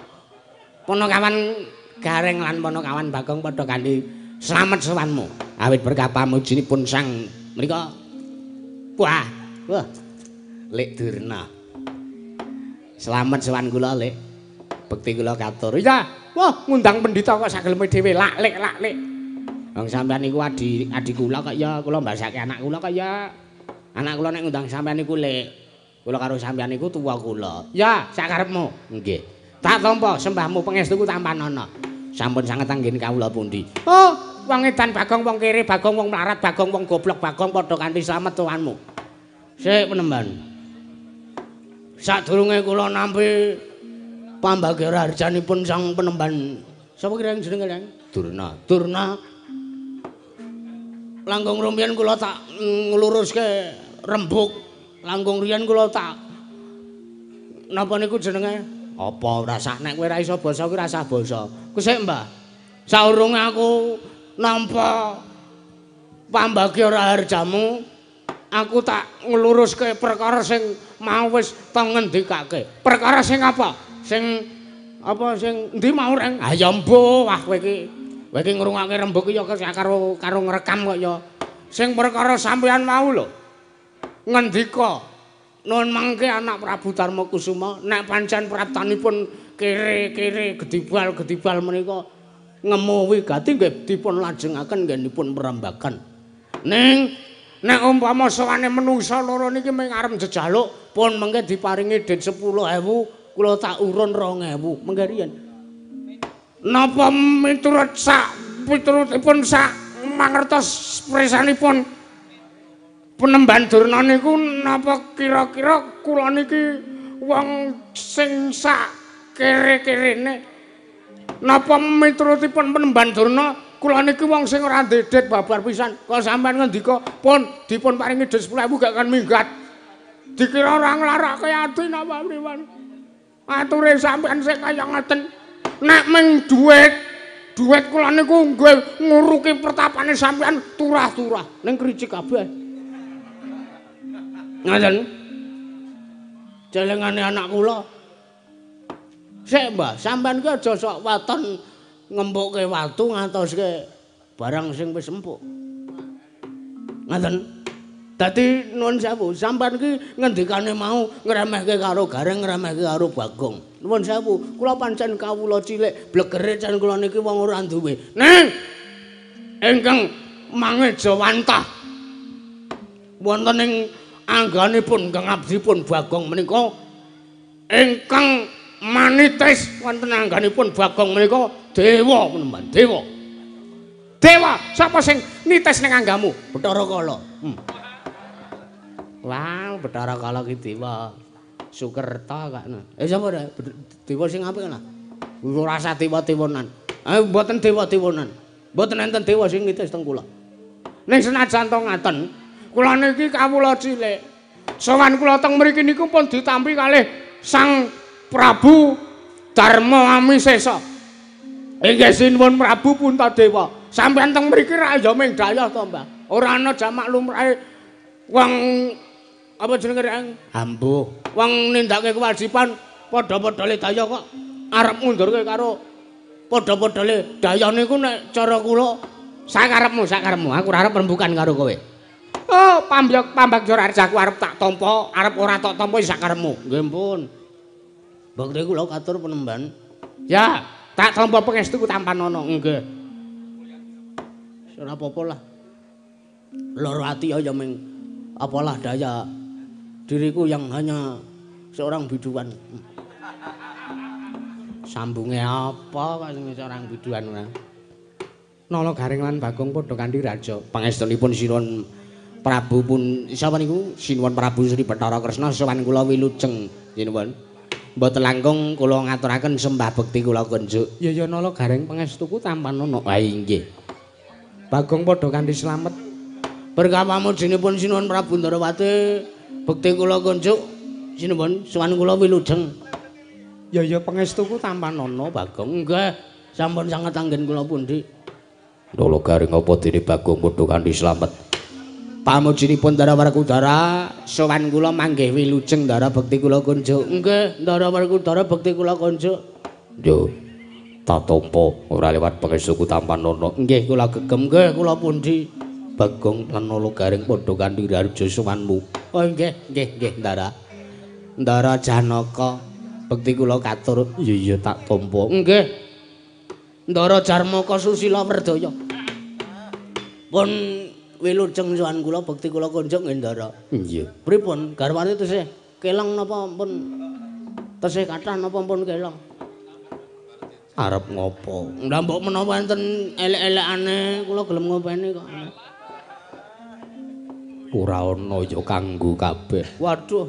Panakawan Gareng lan Panakawan Bagong padha kanthi slamet sowanmu. Awit berkah pamujinipun Sang mriku. Wah. Lek Durna. Selamat sowan kula, Lek. Bekti kula katur. Ya, wah ngundang pendhita kok sageleme dhewe lak-lek. Wong sampean niku adik kula kok ya kula mbasake anak kula kok ya. Anak kula nek ngundang sampean niku, Lek. Kula karo sampean niku tuwa kula. Ya, sakarepmu. Nggih. Tak tampa sembahmu pangestuku tampanana. Sampun sanget anggen kawula pundi. Oh, wong edan Bagong, wong kere Bagong, wong mlarat Bagong, wong goblok Bagong padha kanthi slamet tuanmu. Sik penemban. Sadurunge kula nampi pambagyara harjanipun sang penemban. Sapa kira jenenge Kang? Durna. Langkung rumiyin kula tak ngluruske rembug. Langkung riyen kula tak napa niku jenenge? Apa ora sah nek kowe ora iso basa kuwi ora sah basa. Ku sik, Mbah. Saurunge aku nampa pambagyara harjamu, aku tak ngluruske perkara sing mau wis tengendikake. Perkara sing apa? Sing endi mau reng? Ah ya mbuh, wah kowe iki ngrungokake rembug ya karo ngrekam kok ya. Sing perkara sampeyan mau lho. Ngendika nuwun mangke anak Prabu Darmakusuma nek pancen praptanipun kere-kere gedibal menika ngemu wigati nggih dipun lajengaken nggenipun perambakan. Ning nek umpama sawane menungsa loro niki mung arep jejaluk pun mengke diparingi den 10.000 kula tak urun 2.000 mengke riyen. Napa miturut sak piturutipun sak mangertos presanipun Penemban Durna niku napa kira-kira kula niki wong sing sak kere-kerene napa miturutipun Penemban Durna kula niki wong sing ora ndedet babar pisan kok sampean ngendika pun dipun paringi den 10.000 gak kan minggat dikira ora nglarake ati napa priwan ature sampean sing kaya ngeten nek mung dhuwit kula niku nggih nguruki pertapane sampean turah-turah ning kricik kabeh. Ngaten. Jelengane anak kula. Sik, Mbah, sampean ki aja sok waton ngempukke watu ngantoske barang sing wis empuk. Ngaten. Dadi nuwun sewu, sampean ki ngendikane mau ngremehke karo Gareng, ngremehke karo Bagong. Nuwun sewu, kula pancen kawula cilik, blegere can kula niki wong ora duwe. Ning ingkang mangejawantah wonten ing angganipun Kang Abdipun Bagong menika ingkang manitis wonten angganipun Bagong menika dewa Penemban dewa. Dewa sapa sing nitis ning anggamu? Bathara Kala. Wah, Bathara Kala ki dewa Sukerta kakne. Sapa ora? Dewa sing apik ana. Ora rasa dewa-dewonan. Mboten dewa-dewonan. Mboten enten dewa sing nitis teng kula. Ning senajan to ngaten, kula niki kawula cilik. Sowan kula teng mriki niku pun ditampi kalih Sang Prabu Darma Amisesa. Inggih sinuwun Prabu Puntadewa. Sampeyan teng mriki ra ya ming dayah to, Mbah. Ora ana jamak lumrahe wong apa jenenge rek ambuh. Wong nindakake kewajiban padha-padhale daya kok arep mundurke karo padha-padhale daya niku nek cara kula sakarepmu aku ora arep rembukan karo kowe. Oh, pambagja rajaku arep tak tampa, arep ora tak tampa sak karepmu. Nggih pun. Bakti kula katur penemban. Ya, tak tampa pangestuku tampan ana. Nggih. Ora apa-apa lah. Loro ati ya ming apalah daya diriku yang hanya seorang biduan. Sambunge apa kok sing seorang biduan ora? Nala Garing lan Bagong padha kanthi raja. Pangestunipun Sinuwun Prabu pun sapa niku? Sinuwun Prabu Sri Bathara Kresna sowan kula wilujeng sinuwun. Mboten langkung kula ngaturaken sembah bekti kula kunjuk. Ya ya Nala Garing pangestuku tampan ana. Ha inggih. Bagong padha kanthi slamet. Berkapamujinipun Sinuwun Prabu Ndarawati bekti kula kunjuk sinuwun sowan kula wilujeng. Ya ya pangestuku tampan ana Bagong. Nggih, sampun sanget anggen kula pundi. Nala Garing apa dene Bagong padha kanthi slamet. Pamujinipun Ndara Werkudara sowan kula manggih wilujeng Ndara bekti kula kunjuk. Nggih, Ndara Werkudara bekti kula kunjuk. Yo tak tampa ora lewat pangestuku tampan ana. Nggih kula gegem. Nggih, kula pundi. Bagong lan Nala Garing padha kanthi raja sowanmu. Oh nggih, nggih Ndara. Ndara Janaka bekti kula katur. Iya iya tak tampa. Nggih. Ndara Jarmaka Susila Werdaya. Pun wilujeng sowan kula bekti kula kunjuk nggih Ndara. Iya. Pripun garwane tesih keleng napa pun tesih kathah napa pun keleng? Arep ngopo? Ndak mbok menawa enten elek-elekane kula gelem ngopeni kok. Ora ana ya kanggo kabeh. Waduh.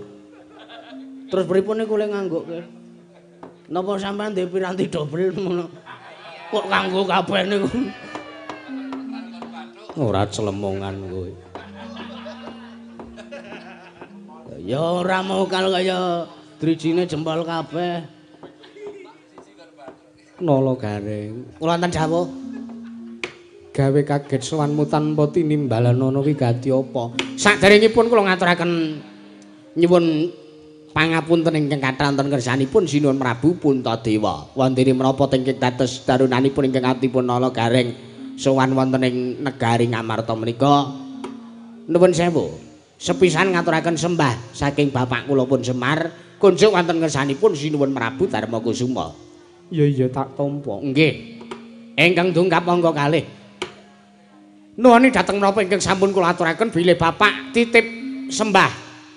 Terus pripun niku le nganggoke? Napa sampean ndek piranti dobel ngono? Kok kanggo kabeh niku? Ora celemongan kowe. Ya ora mokal kaya drijine jempol kabeh. Nala Garing. Kula wonten dawuh. Gawe kaget sowanmu tanpa tinimbalan ana wigati apa? Saderengipun kula ngaturaken nyuwun pangapunten ingkang kathah wonten kersanipun Sinuwun Prabu Puntadewa. Wondene menapa tengkik dados darunanipun ingkang atipun Nala Garing sowan wonten ing negari Ngamarta menika. Nuwun sewu. Sepisan ngaturaken sembah saking bapak kula pun Semar kunjuk wonten kersanipun Sinuwun Prabu Darmakusuma. Iya iya tak tampa. Nggih. Ingkang dunggap monggo kalih. Nuwuni dhateng menapa ingkang sampun kula aturaken bilih bapak titip sembah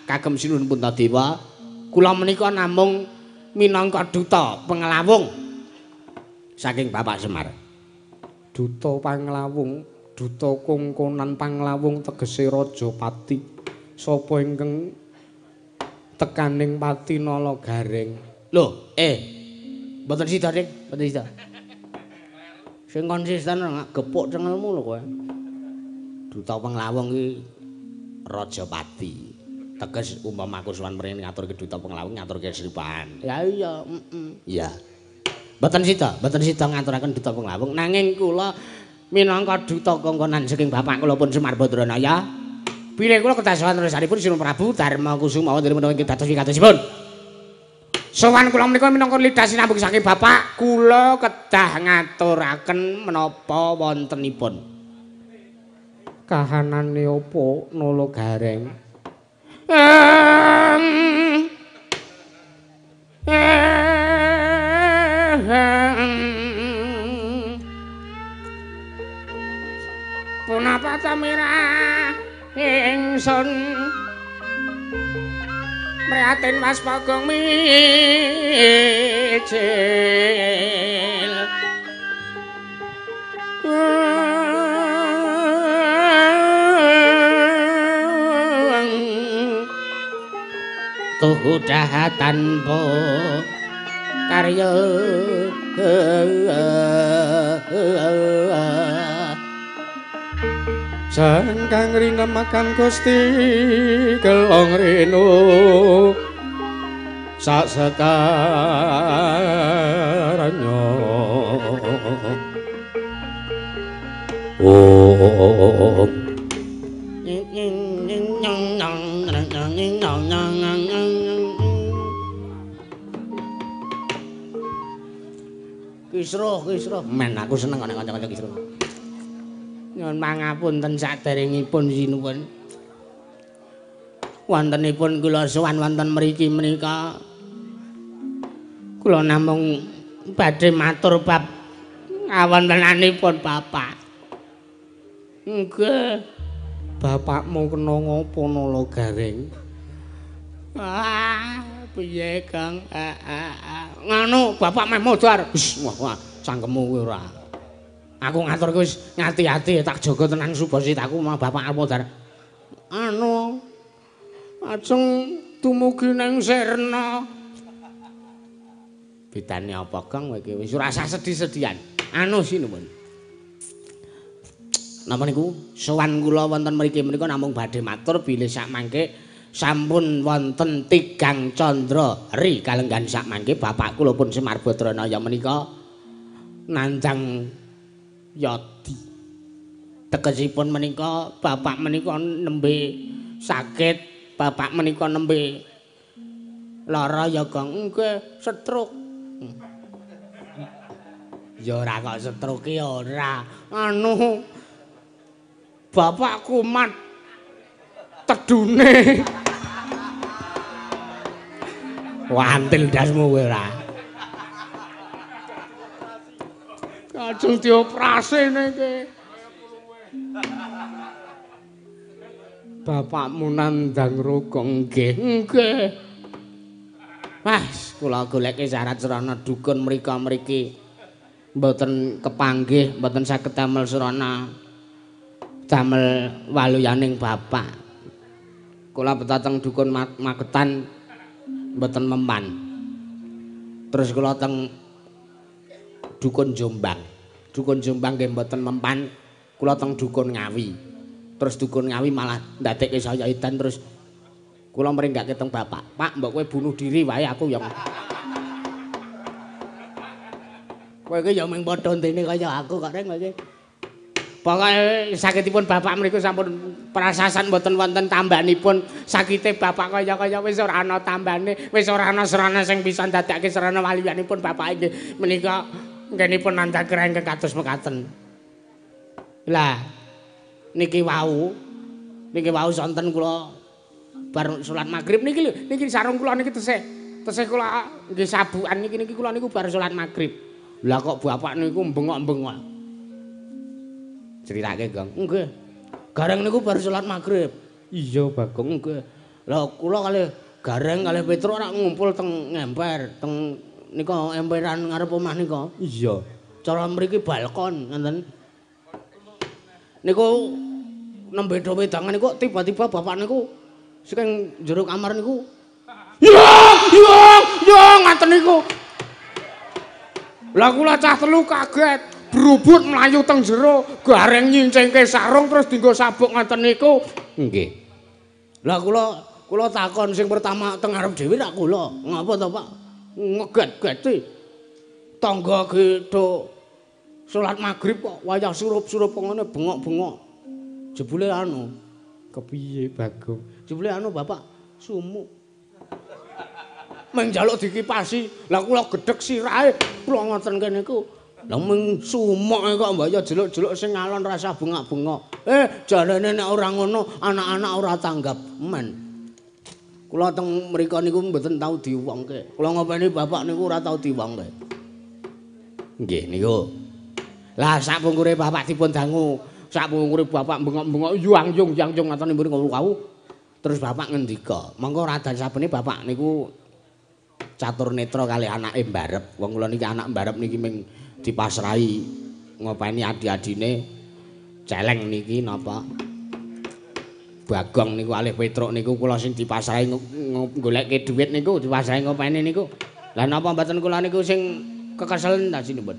kagem Sinuwun Puntadewa. Kula menika namung minangka duta pengelawung saking Bapak Semar. Duta Panglawung, duta kongkonan Panglawung tegese Rajapati. Sapa ingkang tekaning Pati Nala Garing? Lho, mboten sida, Dik, mboten sida. Sing konsisten ora gepuk cengelmu lho kowe. Duta pengelawung iki Rajapati. Teges umpama aku sowan mrene ngaturke duta pengelawung ngaturke Sripan. Ya iya, Iya. Mboten sida ngaturaken duta pengelawung nanging kula minangka duta kongkonan saking bapak kula pun Semar Badranaya. Bilih kula kedah sowan resanipun Sinuwun Prabu Darmakusuma wonten menawi ingkang dados wigatosipun. Sowan kula menika minangka lidah sinambung saking bapak kula kedah ngaturaken menapa wontenipun. Kahanane apa Nala Garing? Punapa tamira ingsun prihatin Mas Bagong mijil tuhu dahatan po karya Sangkang rinemakan Gusti kelong renu sak sekaranyo Om Kisruh. men aku seneng nek kanca-kanca kisruh. Nyuwun pangapunten saderengipun sinuwun. wontenipun kula sowan wonten mriki menika kula namung badhe matur bab awontenanipun Bapak. Nggih. Bapakmu kena ngopo Nala Gareng? Piye Kang? Nganu bapak meh modar. Wah, cangkemmu kuwi ora. Aku ngatur kowe wis ngati-ati tak jaga tenan subasitaku mah bapak arep modar. Anu ajeng dumugi nang Serna. Bedane apa Kang kowe iki wis ora usah sedih-sedihan. Anu sinuwun. Napa niku sowan kula wonten mriki menika namung badhe matur bilih sak mangke sampun wonten tigang candra ri kalenggan sak mangke bapak kula pun Semar Badranaya menika nandhang yadi. Tegesipun menika bapak menika nembe sakit, bapak menika nembe lara ya Kang nggih stroke. Ya ora kok stroke ora. Anu bapak kumat tedune. Wantil dasmu kowe ora. Kajeng dioperasi niki. Bapakmu nandhang rogo nggih. Nggih. Mas, kula goleki syarat serana dukun mrika-mriki mboten kepanggih, mboten saged damel serana damel waluyaning bapak. Kula betateng dukun Magetan mboten mempan. Terus kula teng dukun Jombang. Dukun Jombang nggih mboten mempan. Kula teng dukun Ngawi. Terus dukun Ngawi malah ndadekke saya edan terus kula mringgake teng bapak. Pak, mbok kowe bunuh diri wae aku ya. Kowe iki ya mung padha ndene kaya aku kok reng iki. Pokoke sakitipun bapak mriku sampun prasasan mboten wonten tambanipun. Sakite bapak kaya-kaya wis ora ana tambane, wis ora ana serana sing bisa ndadekake serana waliyanipun bapak inggih menika nggenipun nandhang kerengkeng kados mekaten. Lah niki wau sonten kula bar salat magrib niki lho, niki sarung kula niki tesih kula nggih sabukan niki kula niku bar salat magrib. Lah kok bapak niku bengok-bengok. Ceritake, Gong. Nggih. Gareng niku bar salat magrib. Iya, Bagong, nggih. Lah kula kalih Gareng kalih Petruk rak ngumpul teng ngemper, teng nika emperan ngarep omah nika. Iya. Cara mriki balkon ngoten. Niku nembe do wedangan niku tiba-tiba bapak niku saking jero kamar niku. Ya, ngaten niku. Lah kula cah telu kaget. Brubut mlayu teng jero, Gareng nyincengke sarung terus dienggo sabuk ngoten niku. Nggih. Lah kula takon sing pertama teng arep dhewe rak kula. Ngapa to, Pak? Ngeget-geti. Tangga gedho salat magrib kok wayah surup-surup ngene bengok-bengok. Jebule anu, kepiye Bagong? Jebule anu Bapak sumuk. Meng njaluk dikipasi. Lah kula gedhek sirahe, kula ngoten kene niku. Lah mung sumuk kok mbaya jeluk-jeluk sing ngalon rasa bengak-bengok. Jarene nek ora ngono anak-anak ora tanggap men. Kula teng mriku niku mboten tau diwongke. Kula ngopeni bapak niku ora tau diwongke. Nggih niku. Lah sapungkure bapak dipun dangu, sapungkure bapak bengok-bengok yang-yung ngaten mriku kau. Terus bapak ngendika, monggo radan sabene bapak niku catur netra kali anake mbarep. Wong kula niki anak mbarep niki ming dipasrahi ngopeni adi-adine celeng niki napa Bagong niku alih Petruk niku kula sing dipasrahi goleke dhuwit niku dipasrahi ngopeni niku. Lah napa mboten kula niku sing kekeselen ta sinipun.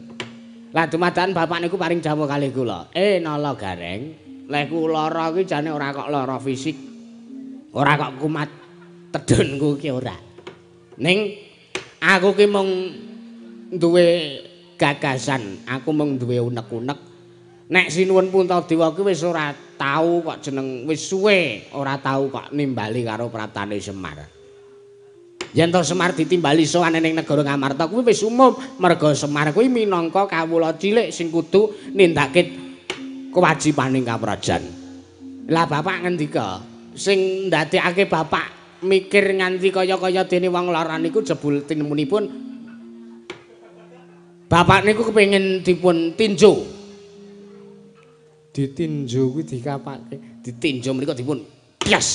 Lah dumadakan bapak niku paring dawuh kalih kula. Nala Gareng, lehku lara kuwi jane ora kok lara fisik. Ora kok kumat tedhunku ki ora. Ning aku ki mung duwe gagasan, aku mung duwe unek-unek. Nek sinuwun Puntadewa ki wis ora tau kok jeneng wis suwe ora tau kok nimbali karo praptane Semar. Yen to Semar ditimbali sowan ning negara Ngamarta kuwi wis umum, merga Semar kuwi minangka kawula cilik sing kudu nindakake kewajibaning kaprajan. Lah bapak ngendika, sing ndadekake bapak mikir nganti kaya-kaya dene wong lara niku jebul tinemunipun bapak niku kepengin dipun tinju. Ditinju kuwi dikapake. Ditinju mriku dipun pias.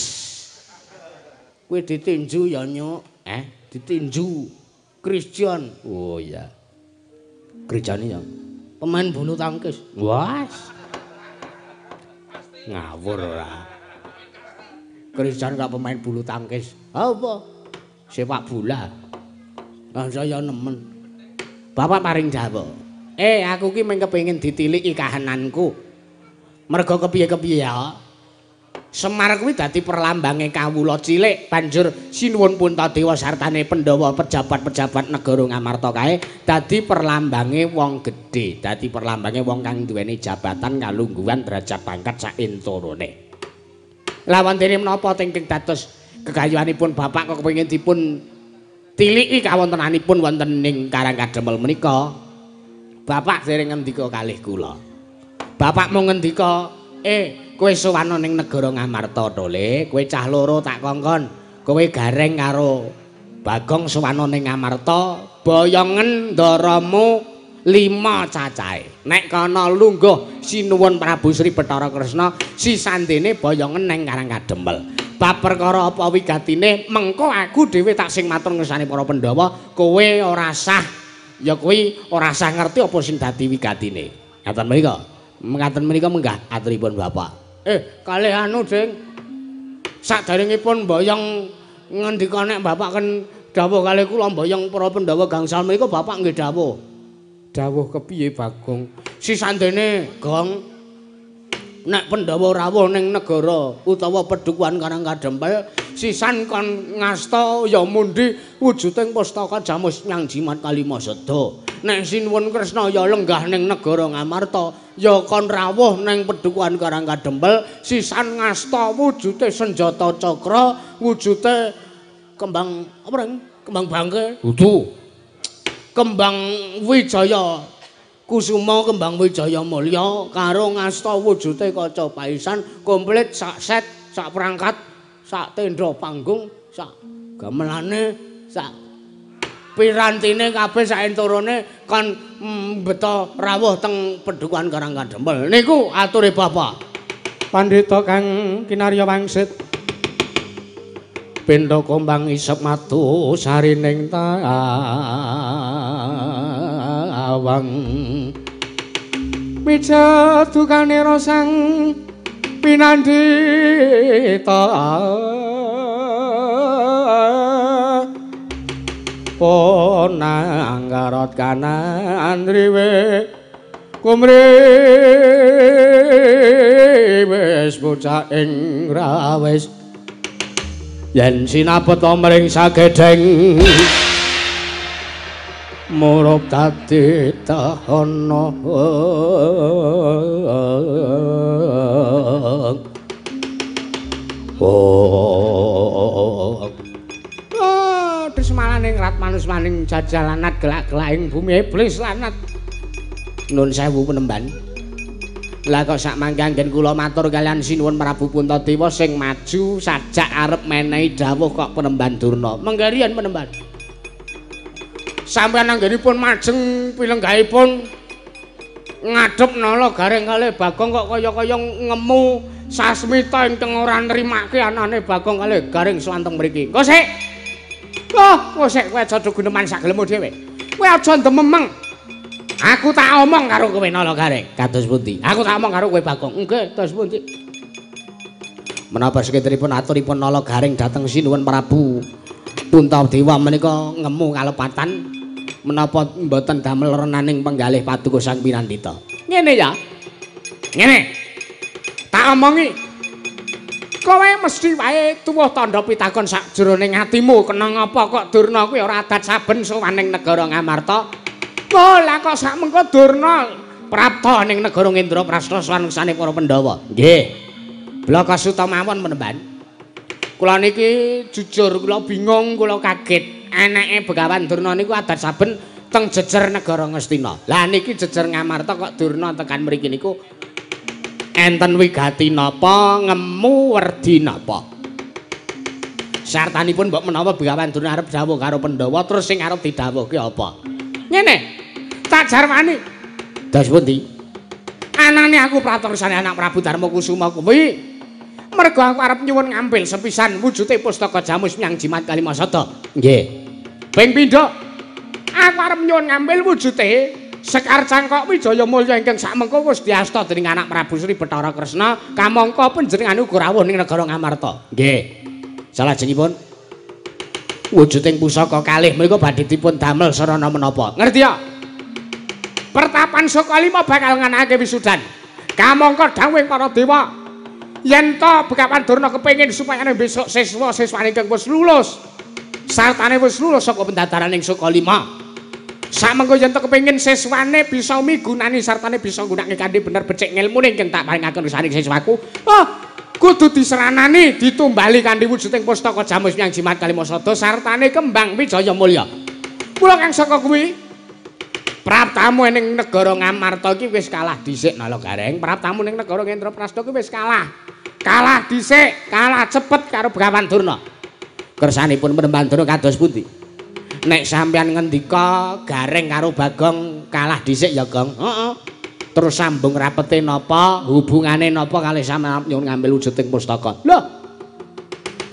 Kuwi ditinju ya nyuk. Ditinju. Christian. Oh iya. Christian ya. Pemain bulu tangkis. Wah. Ngawur ora. Christian gak pemain bulu tangkis. Apa? Sepak bola. Lah saya nemen. Bapak paring jawab. Aku ki mung kepengin ditiliki kahananku. Mergo kepiye-kepiye ya. Semar kuwi dadi perlambange kawula cilik, banjur sinuwun Puntadewa sartane Pandhawa pejabat-pejabat negara Ngamarta kae dadi perlambange wong gedhe, dadi perlambange wong kang duweni jabatan kalungguhan derajat pangkat saentarane. Lawan dene menapa tingking dados kegayuhanipun bapak kok kepengin dipun tiliki kawontenanipun wonten ing Karang Kademel menika. Bapak dereng ngendika kalih kula. Bapak mung ngendika, kowe sowan ning negara Ngamarta to, Le. Kowe cah loro tak kongkon. Kowe gareng karo Bagong sowan ning Ngamarta, boyongen ndaramu 5 cacahe. Nek kana lungguh sinuwun Prabu Sri Bathara Kresna, sisandene boyongen ning Karang Kademel. Bab perkara apa wigatine, mengko aku dhewe tak sing matur ngersane para Pandhawa, kowe ora sah. Ya kuwi ora sah ngerti apa sing dadi wigatine. Ngaten menika. Mengaten menika menggah aturipun Bapak. Kalih anu, Ding. Saderengipun mboyong ngendika nek Bapak kan dawuh kalih kula mboyong para Pandhawa gangsal menika Bapak nggih dawuh. Dawuh kepiye, Bagong? Sisandene, Gong, nek Pandhawa rawuh ning negara utawa Pedukuhan Karang Kadempel, sisan kon ngasta ya mundi wujuding pustaka Jamus Nyang Jimat Kalima Seda. Nek sinuwun Kresna ya lenggah ning negara Ngamarta, ya kon rawuh ning Pedukuhan Karang Kadempel, sisan ngasta wujude senjata cakra, wujude kembang apa reng? Kembang bangke. Dudu. Kembang Wijaya Kusuma, kembang Wijaya Mulya karo ngasta wujude kaca paisan komplit sak set, sak perangkat, sak tenda panggung, sak gamelane, sak pirantine kabeh saentarane kon beto rawuh teng Pedukuhan Karang Kadempel. Niku ature Bapak. Pandhita kang kinarya wangsit. Pindha kombang isep matu sarining tawang. Mijadukane rosang pinandhita. Ponang garot kanan riwe kumri wis bocah ing rawis yen sinapet omring sagedheng murup dadi tahana Desmalaning rat manus maning jajalanat gelak-gelaking bumi iblis lanat. Nun sewu penemban. Lah kok sak mangke anggen kula matur kalian sinuwun Prabu Puntadewa sing maju sajak arep menehi dawuh kok penemban Durna. Menggarian penemban. Sampeyan anggenipun majeng pilenggahipun ngadhep nala gareng kalih Bagong kok kaya-kaya ngemu sasmita ingkang ora nrimake anane Bagong kalih gareng swanteng mriki. Engko sik. Loh, sik kowe aja guneman sak gelemu dhewe. Kowe aja ndememeng. Aku tak omong karo kowe nala gareng. Kados pundi? Aku tak omong karo kowe Bagong. Nggih, kados pundi? Menapa sekedripun aturipun nala gareng dhateng sinuwun Prabu Puntadewa menika ngemu kalepatan menapa mboten damel renaning penggalih Paduka Sang Pinandhita. Ngene ya. Ngene. Tak omongi. Kowe mesti wae tuwuh tandha pitakon sakjroning atimu kena ngapa kok Durna kuwi ora adat saben sowaning negara Ngamarta. Oh, lah kok sak mengko Durna prapta ning negara Indraprastha sawangsane para Pandhawa. Nggih. Blaka suta mawon menemban. Kula niki jujur kula bingung, kula kaget. Anake Begawan Durna niku adat saben teng jejer negara Ngastina. Lah niki jejer Ngamarta kok Durna tekan mriki niku enten wigati napa ngemu werdi napa sartanipun mbok menawa Begawan Durna arep dawuh karo Pandhawa terus sing arep didhawuhke apa ngene tak jarwani dos pundi anane aku pratorsane anak Prabu Darma Kusuma kuwi mergo aku arep nyuwun ngambil sepisan wujude pustaka Jamus Myang Jimat Kalimasada nggih ping pindho aku arep nyuwun ngambil wujude Sekar Cangkok Wijaya Mulya ingkang sakmengko wis diasta dening anak Prabu Sri Bathara Kresna kamangka panjenengan uga rawuh ning negara Ngamarta. Nggih. Salajengipun wujuding pusaka kalih menika badhe dipun damel sarana menapa? Ngerti ya? Pertapan Saka Lima bakal nganakake wisudan. Kamangka dawuhing para dewa yen to Begawan Durna kepengin supaya besok siswa-siswane ingkang wis lulus sartane wis lulus saka pendadaraning Saka Lima. Samengko yen kepengin siswane bisa migunani sartane bisa nggunakake kanthi bener becik ngilmune ingkang tak paringaken risaning siswaku. Kudu diseranani ditumbali kanthi wujuding pustaka Jamus Myang Jimat Kalimasada sartane kembang Wijaya Mulya. Mula kang saka kuwi praptamu ning negara Ngamarta iki wis kalah dhisik Nalagareng. Praptamu ning negara Ngendraprasta iki wis kalah. Kalah dhisik, kalah cepet karo Begawan Durna. Kersanipun Penemban Durna kados pundi? Nek sampeyan ngendika Gareng karo Bagong kalah dhisik ya, Gong. Heeh. Terus sambung rapete napa? Hubungane napa kalih sampeyan nyuwun ngambil wujuding pustaka? Lho.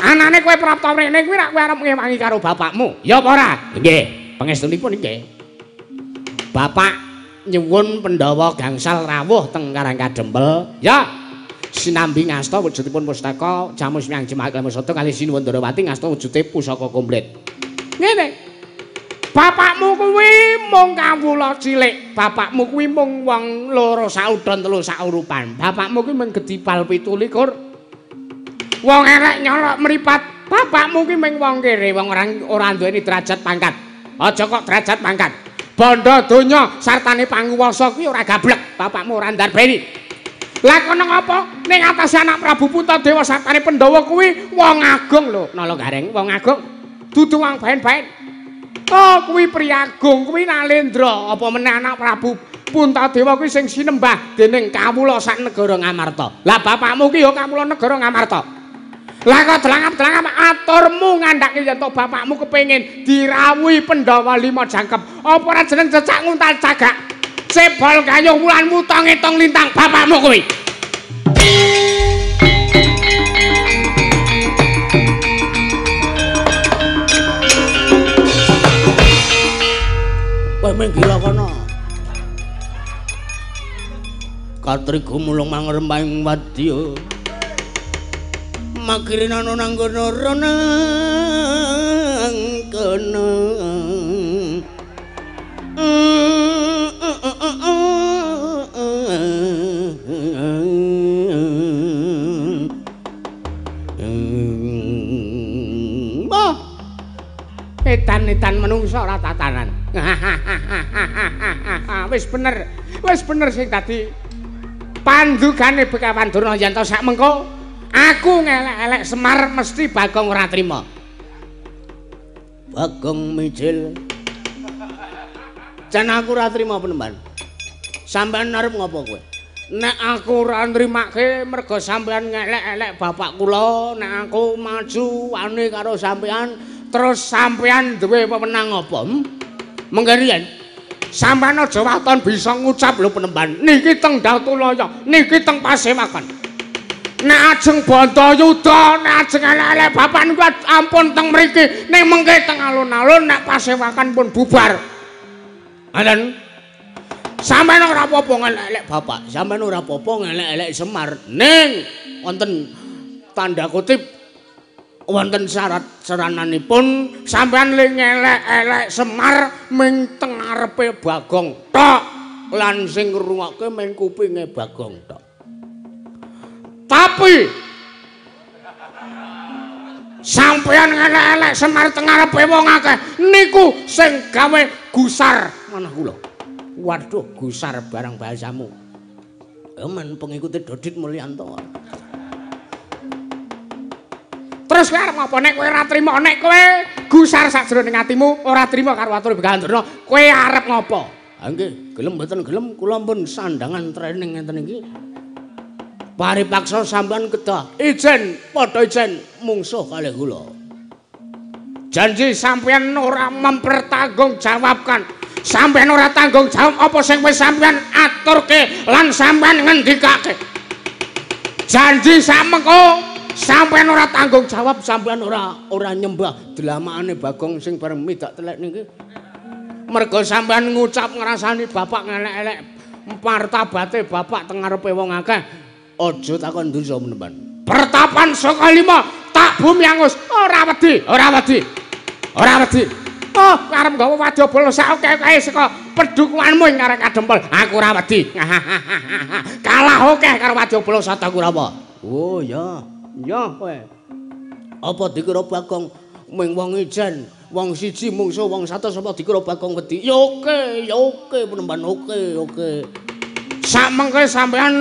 Anane kowe prapta mrene kuwi rak kowe arep ngewangi karo bapakmu. Ya apa ora? Nggih, pangestunipun nggih. Bapak nyuwun Pandhawa gangsal rawuh teng Karangkadempel. Ya. Sinambi ngasta wujudipun pustaka Jamus Myang Jimat Kalimasada kalih Sinuwun Darawati ngasta wujude pusaka komplit. Ngene. Bapakmu kuwi mung kawula cilik, bapakmu kuwi mung wong loro saudon telu saurupan. Bapakmu kuwi mung gedipal 17. Wong elek nyolok mripat. Bapakmu kuwi mung wong kere, wong ora duweni derajat pangkat. Aja kok derajat pangkat. Bandha donya sartane panguwasa kuwi ora gablek, bapakmu ora ndarbeni. Lah kono ngapa ning atase anak Prabu Puntadewa sartane Pandhawa kuwi wong agung lho, Nalagareng, wong agung. Dudu wong baen-baen. Oh, kuwi Priagung, kuwi Nalendra, apa meneh anak Prabu Puntadewa kuwi sing sinembah dening kawula sak negara Ngamarta. Lah bapakmu ki ya kawula negara Ngamarta. Lah kok delangap-delangap aturmu ngandhake yen to bapakmu kepengin dirawuhi Pandhawa 5 jangkep. Apa ora jeneng cecak nguntal cagak. Cebol kayuh wulan mutong-etong lintang bapakmu kuwi. Men gila kono Katriga mulung mangremping wadya makirina nang kono renang kono etan-etan menungso ora tatanan. Wis bener sing dadi pandugane Begawan Durna yen to sakmengko aku ngelek-elek Semar mesti Bagong ora trima. Bagong mijil. Jan aku ora trima Penemban. Sampeyan arep ngopo kowe? Nek aku ora nrimake mergo sampeyan ngelek-elek bapak kula, nek aku maju wane karo sampeyan terus sampeyan duwe wewenang apa? Mengkarian sampeyan aja waton bisa ngucap lho Penemban. Niki teng Datulaya, niki teng Pasewakan. Nek ajeng Bantayuda, nek ajeng elek-elek bapak niku ampun teng mriki, ning mengke teng alun-alun nek Pasewakan pun bubar. Alan sampeyan ora apa-apa ngelek-elek bapak, sampeyan ora apa-apa ngelek-elek Semar. Ning wonten tanda kutip wonten syarat serananipun sampeyan ling elek-elek Semar ming teng ngarepe Bagong tok lan sing ngrungokke ming kupinge Bagong tok. Tapi sampeyan elek-elek Semar teng ngarepe wong akeh niku sing gawe gusar manah kula. Waduh, gusar barang bahasamu. Men pengikuti Dodit Mulyanto. Terus kowe arep ngopo nek kowe ora trima nek kowe gusar sakjroning atimu ora trima karo atur Begawan Durna kowe arep ngopo? Ha nggih, gelem mboten gelem kula pun sandangan training ngenten iki. Paripaksa sampean kedah ijen padha ijen mungsuh kalih kula. Janji sampean ora mempertanggungjawabkan. Sampean ora tanggung jawab apa sing wis sampean aturke lan sampean ngendikake. Janji samengko sampean ora tanggung jawab, sampean ora nyembah dlamakane Bagong sing bareng midak telek niki. Mergo sampean ngucap ngrasani bapak ngelek-elek martabate bapak teng ngarepe wong akeh. Aja takon dosa menemban. Pertapan saka 5 tak bumi angus. Ora wedi, ora wedi. Ora wedi. Oh, arep gawa wadyabala sak akeh-akehe saka pedhukuanmu ing arek kadempel. Aku ora wedi. Kalah akeh karo wadyabala Sata Kurawa. Oh ya. Ya kowe. Apa dikira Bagong mung wong ijen, wong siji mungsuh wong 100 apa dikira Bagong wedi? Ya oke penemban oke. Samengke sampean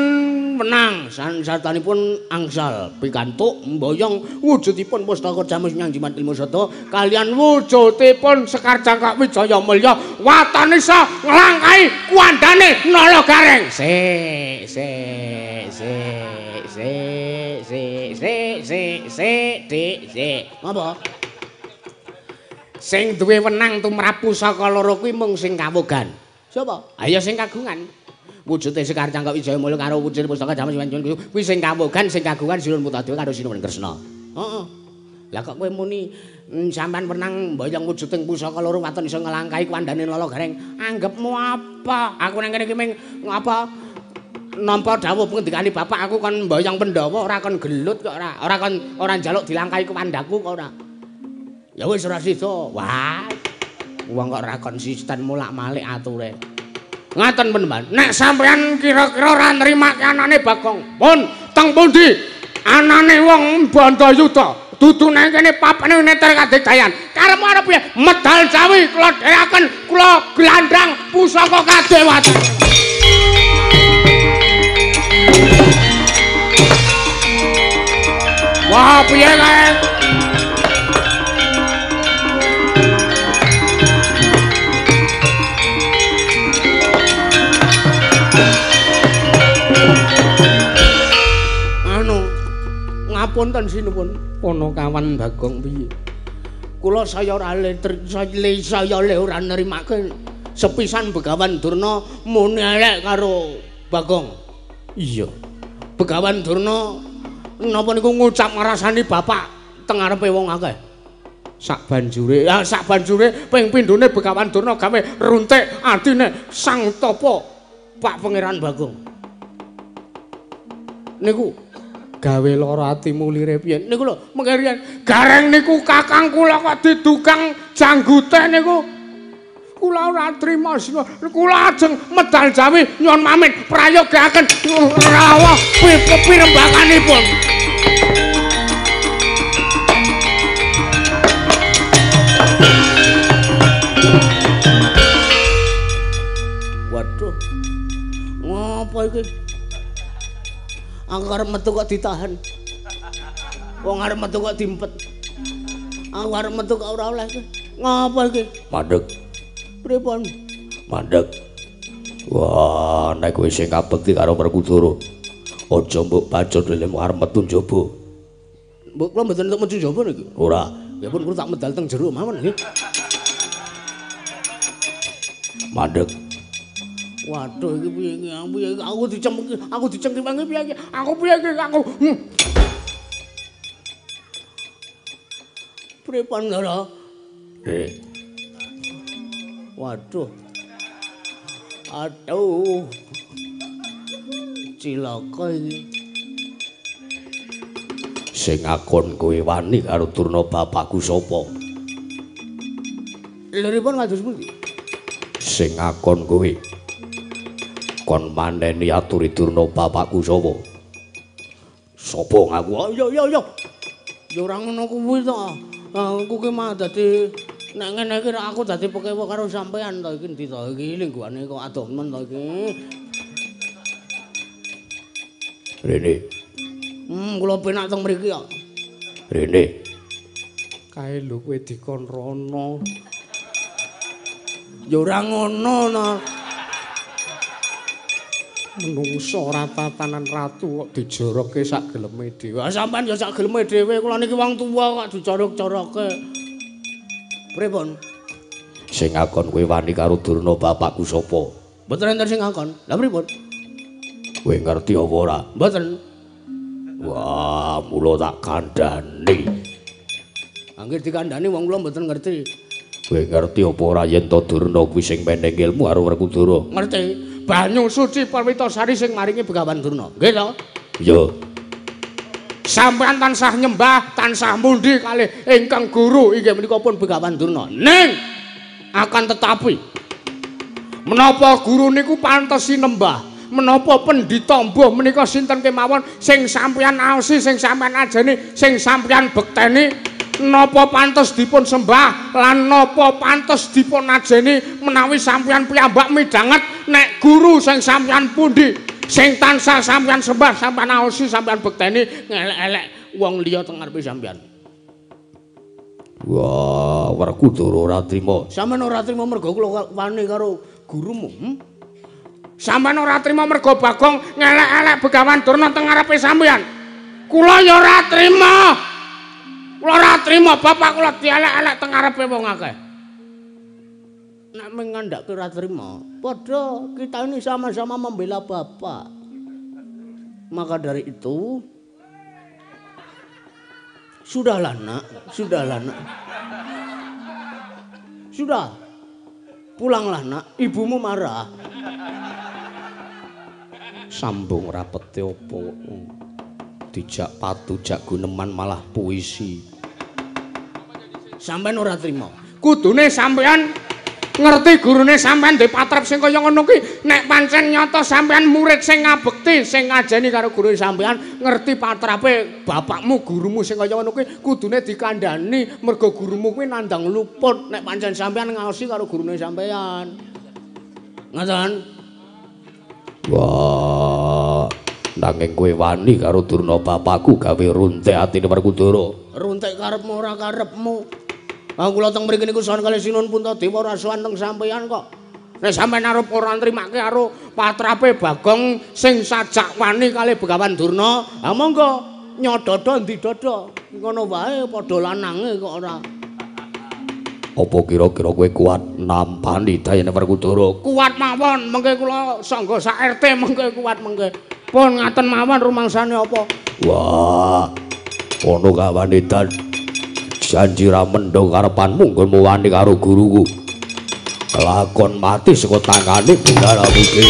menang sartanipun angsal pikantuk mboyong wujudipun pustaka Jamus Nyang Jimat Ilmu Sata kalian wujudipun Sekar Jangkak Wijaya Mulya watanisa nglangkai kuandane Nala Gareng. Apa? Sing duwe wenang tumrap pusaka loro kuwi mung sing kawogan. Sapa? Ayo sing kagungan. Wujude Sekar Jangkak Wijaya Mulya karo wujude pustaka Jamus Nyang kuwi sing kawogan sing kagungan Silun Mutadewa karo Sinuwun Kresna. Heeh. Lah kok kowe muni sampean wenang mboyong wujuding pusaka loro waton iso nglangkai kuandane Nala Gareng. Anggepmu apa? Aku nang kene iki ming apa? Nampa dawuh ngendikane bapak aku kon mboyong Pandhawa ora kon gelut kok ora kon ora njaluk dilangkai kuwandaku kok ora. Ya wis ora sida. Wah. Wong kok ora konsisten mulak-malik ature. Ngaten penemban. Nek sampean kira-kira ora nrimake anane Bagong, pun teng pundi anane wong Bandayuda? Dudu nang kene papane neter kadigdayan. Karepmu arep piye? Medal Jawi kula dherekaken kula glandang pusaka kadewatan. Wah, piye kae? Ngapunten sinuwun, Panakawan Bagong piye? Kula saya ora ora nrimake sepisan Begawan Durna muni elek karo Bagong. Iya. Begawan Durna napa niku ngucap ngrasani bapak teng ngarepe wong akeh. Sak banjure ping pindhone Begawan Durna gawe runtik atine Sang Tapa Pak Pangeran Bagong. Niku gawe lara atimu lire piye? Niku lho, mengke riyen Gareng niku kakang kula kok didukang janggute niku. Kula ora trima sina. Kula ajeng medal Jawi nyuwun pamit prayogaken rawuh pirembaganipun. Waduh. Ngopo iki? Aku arep metu kok ditahan. Wong arep metu kok diempet. Aku arep metu kok ora oleh. Ngapa iki? Mandeg. Pripun? Mandeg. Wah, nek kowe sing kabekti karo Werkudara, aja mbok bacot lemu arep metu njaba. Mbok kula mboten entuk metu njaba niki. Ora. Ya pun kula tak medal teng jero mawon nggih. Mandeg. Waduh iki piye iki? Aku dicengkemangi piye iki? Aku piye iki aku? Pripun lho? Waduh. Aduh. Cilaka iki. Sing ngakon kowe wani karo Durna bapakku sapa? Liripun kados pundi? Sing ngakon kowe kon maneni aturi Durna bapakku sapa? Sapa ngaku? Ya. Ya ora ngono kuwi to. Aku ki mah dadi nek ngene iki aku dadi pekewo karo sampean to iki ndi to iki lingguane kok adomen to iki. Rene. Kula penak teng mriki kok. Rene. Kae lho kowe dikon rono. Ya ora ngono no. Menungsa ora tatanan ratu kok dijoroke sak geleme dhewe. Ah sampean ya sak geleme dhewe, kula niki wong tuwa kok dicorok-coroke. Pripun? Sing ngakon kowe wani karo Durna bapakku sapa? Mboten enten sing ngakon. Lah pripun? Kowe ngerti apa ora? Mboten. Wah, mula tak kandhani. Anggir dikandhani wong kula mboten ngerti. Kowe ngerti apa ora yen to Durna kuwi sing meneng ilmu karo Werkudara? Ngerti. Banyu suci Perwitasari sing maringi Begawan Durna. Nggih to? Iya. Sampeyan tansah nyembah, tansah mundi kalih ingkang guru inggih menika pun Begawan Durna. Ning akan tetapi menapa guru niku pantes sinembah, menapa pendhita mbuh menika sinten kemawon sing sampeyan aosi, sing sampeyan ajeni, sing sampeyan bekteni, napa pantes dipun sembah lan napa pantes dipun ajeni menawi sampeyan piyambak midhanget nek guru sing sampeyan pundi sing tansah sampeyan sembah, sampeyan aosi, sampeyan bekteni ngelek-elek wong liya teng ngarepe sampeyan. Wah, Werkudara ora trima. Sampeyan ora trima mergo kula wani karo gurumu. Sampeyan ora trima mergo Bagong ngelek-elek Begawan Durna teng ngarepe sampeyan. Kula ya ora trima. Kula ora trima bapak kula dielek-elek teng ngarepe wong akeh. Nek mengandhake ora trima, padha kita ini sama-sama membela bapak. Maka dari itu sudahlah nak. Sudah. Pulanglah nak, ibumu marah. Sambung rapete apa? Dijak patu, jak guneman malah puisi. Sampeyan ora trima. Kudune sampeyan ngerti gurune sampeyan ndek patrap sing kaya ngono ki. Nek pancen nyata sampeyan murid sing ngabekti, sing ngajeni karo guru sampeyan, ngerti patrape bapakmu, gurumu sing kaya ngono ki, kudune dikandhani mergo gurumu kuwi nandang luput nek pancen sampeyan ngaosi karo gurune sampeyan. Ngoten. Wah, nanging kowe wani karo Durna bapakku gawe runtik atine Werkudara. Runtik karepmu ora karepmu. Aku kula teng mriki niku sawan kalih Sinun Puntadewa ora sowan teng sampeyan kok. Nek sampeyan arep ora nrimake karo patrape Bagong sing sajak wani kalih Begawan Durna, ha monggo nyododo ndi dodo. Ngono wae padha lanange kok ora. Apa kira-kira kowe kuat nampani dayane Werkudara? Kuat mawon, mengke kula sangga sak RT mengke kuat mengke. Pun ngaten mawon rumangsane apa? Wah, ono gawane janji ra mendho karepanmu nggonmu wani karo guruku. Kelakon mati saka tangane Bendara iki.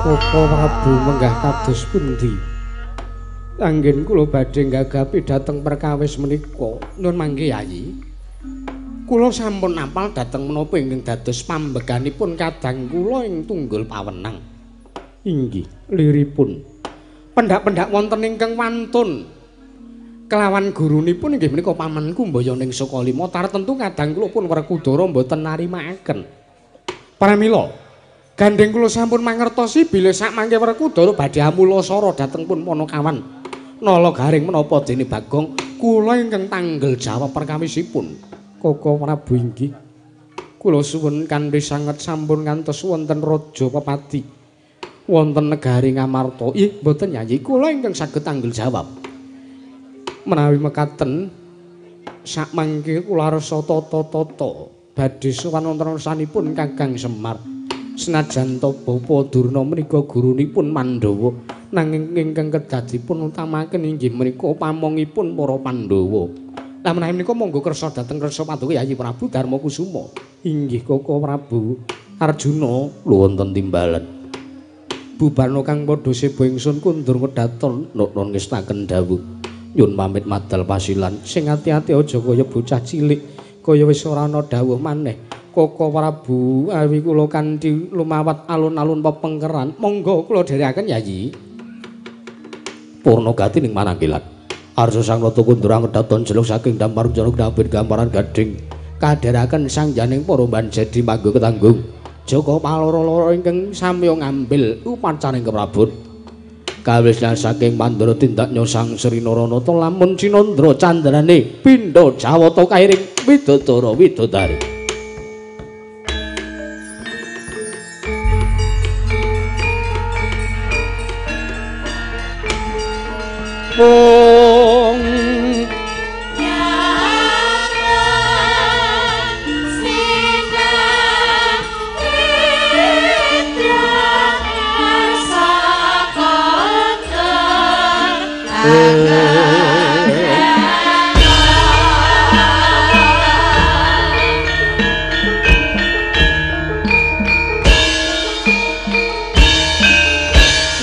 Koko Prabu menggah kados pundi? Anggen kula badhe gagapi dhateng perkawis menika. Nuwun mangke Yayi. Kula sampun apal dhateng menapa ingkang dados pambeganipun kadang kula ing tunggul pawenang. Inggih, liripun. Pendak-pendak wonten ingkang wantun. Kelawan gurunipun inggih menika pamanku Mbayaning Sukalima tartentu kadang kula pun Werkudara mboten narimaken. Pramila gandeng kula sampun mangertosi bilih sak mangke Werkudara badhe amulasara dhateng pun Panakawan. Nala garing menapa dene Bagong kula ingkang tanggel jawab perkawisipun. Koko Prabu inggih. Kula suwun kanthi sanget sampun ngantos wonten raja pepati. Wonten negari Ngamarta. Ih, mboten Yayi, kula ingkang saged tanggel jawab. Menawi mekaten sak mangke kula rasa tata-tata badhe sowan wonten sanipun Kakang Semar. Senajan to Bapa Durna menika gurunipun Pandhawa, nanging ingkang kedadipun utamaken inggih menika pamongipun para Pandhawa. Lah menawi menika monggo kersa dhateng Kersa Paduka Yayi Prabu Darmakusuma. Inggih Koko Prabu Arjuna lho wonten timbalan. Bubarna kang padha seba ingsun kundur ngedaton nun ngestaken dawuh. Nyun pamit madal pasilan sing ati-ati aja kaya bocah cilik kaya wis ora ana dawuh maneh. Koko Prabu awi kula kanthi lumawat alun-alun pepengkeran monggo kula dherekaken Yayi. Purnagati ning Manangkilan. Arsa Sang Rata Kundura ngedaton jeluk saking dampar jana grabit gamparan gading kadheraken sangjaning para banjedi manggo ketanggung. Jaka paloro-loro ingkang samya ngambil upacaring keprabot. Kawisna saking mandara tindak nyosang Sri Naranata lamun Cinandra candrane pindha jawata kairing widodara widodari.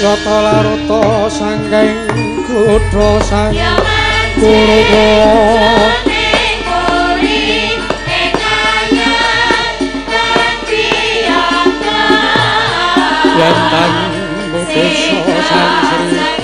Yata laruta sangking kutha sang Purba yen tan mutus sang Sri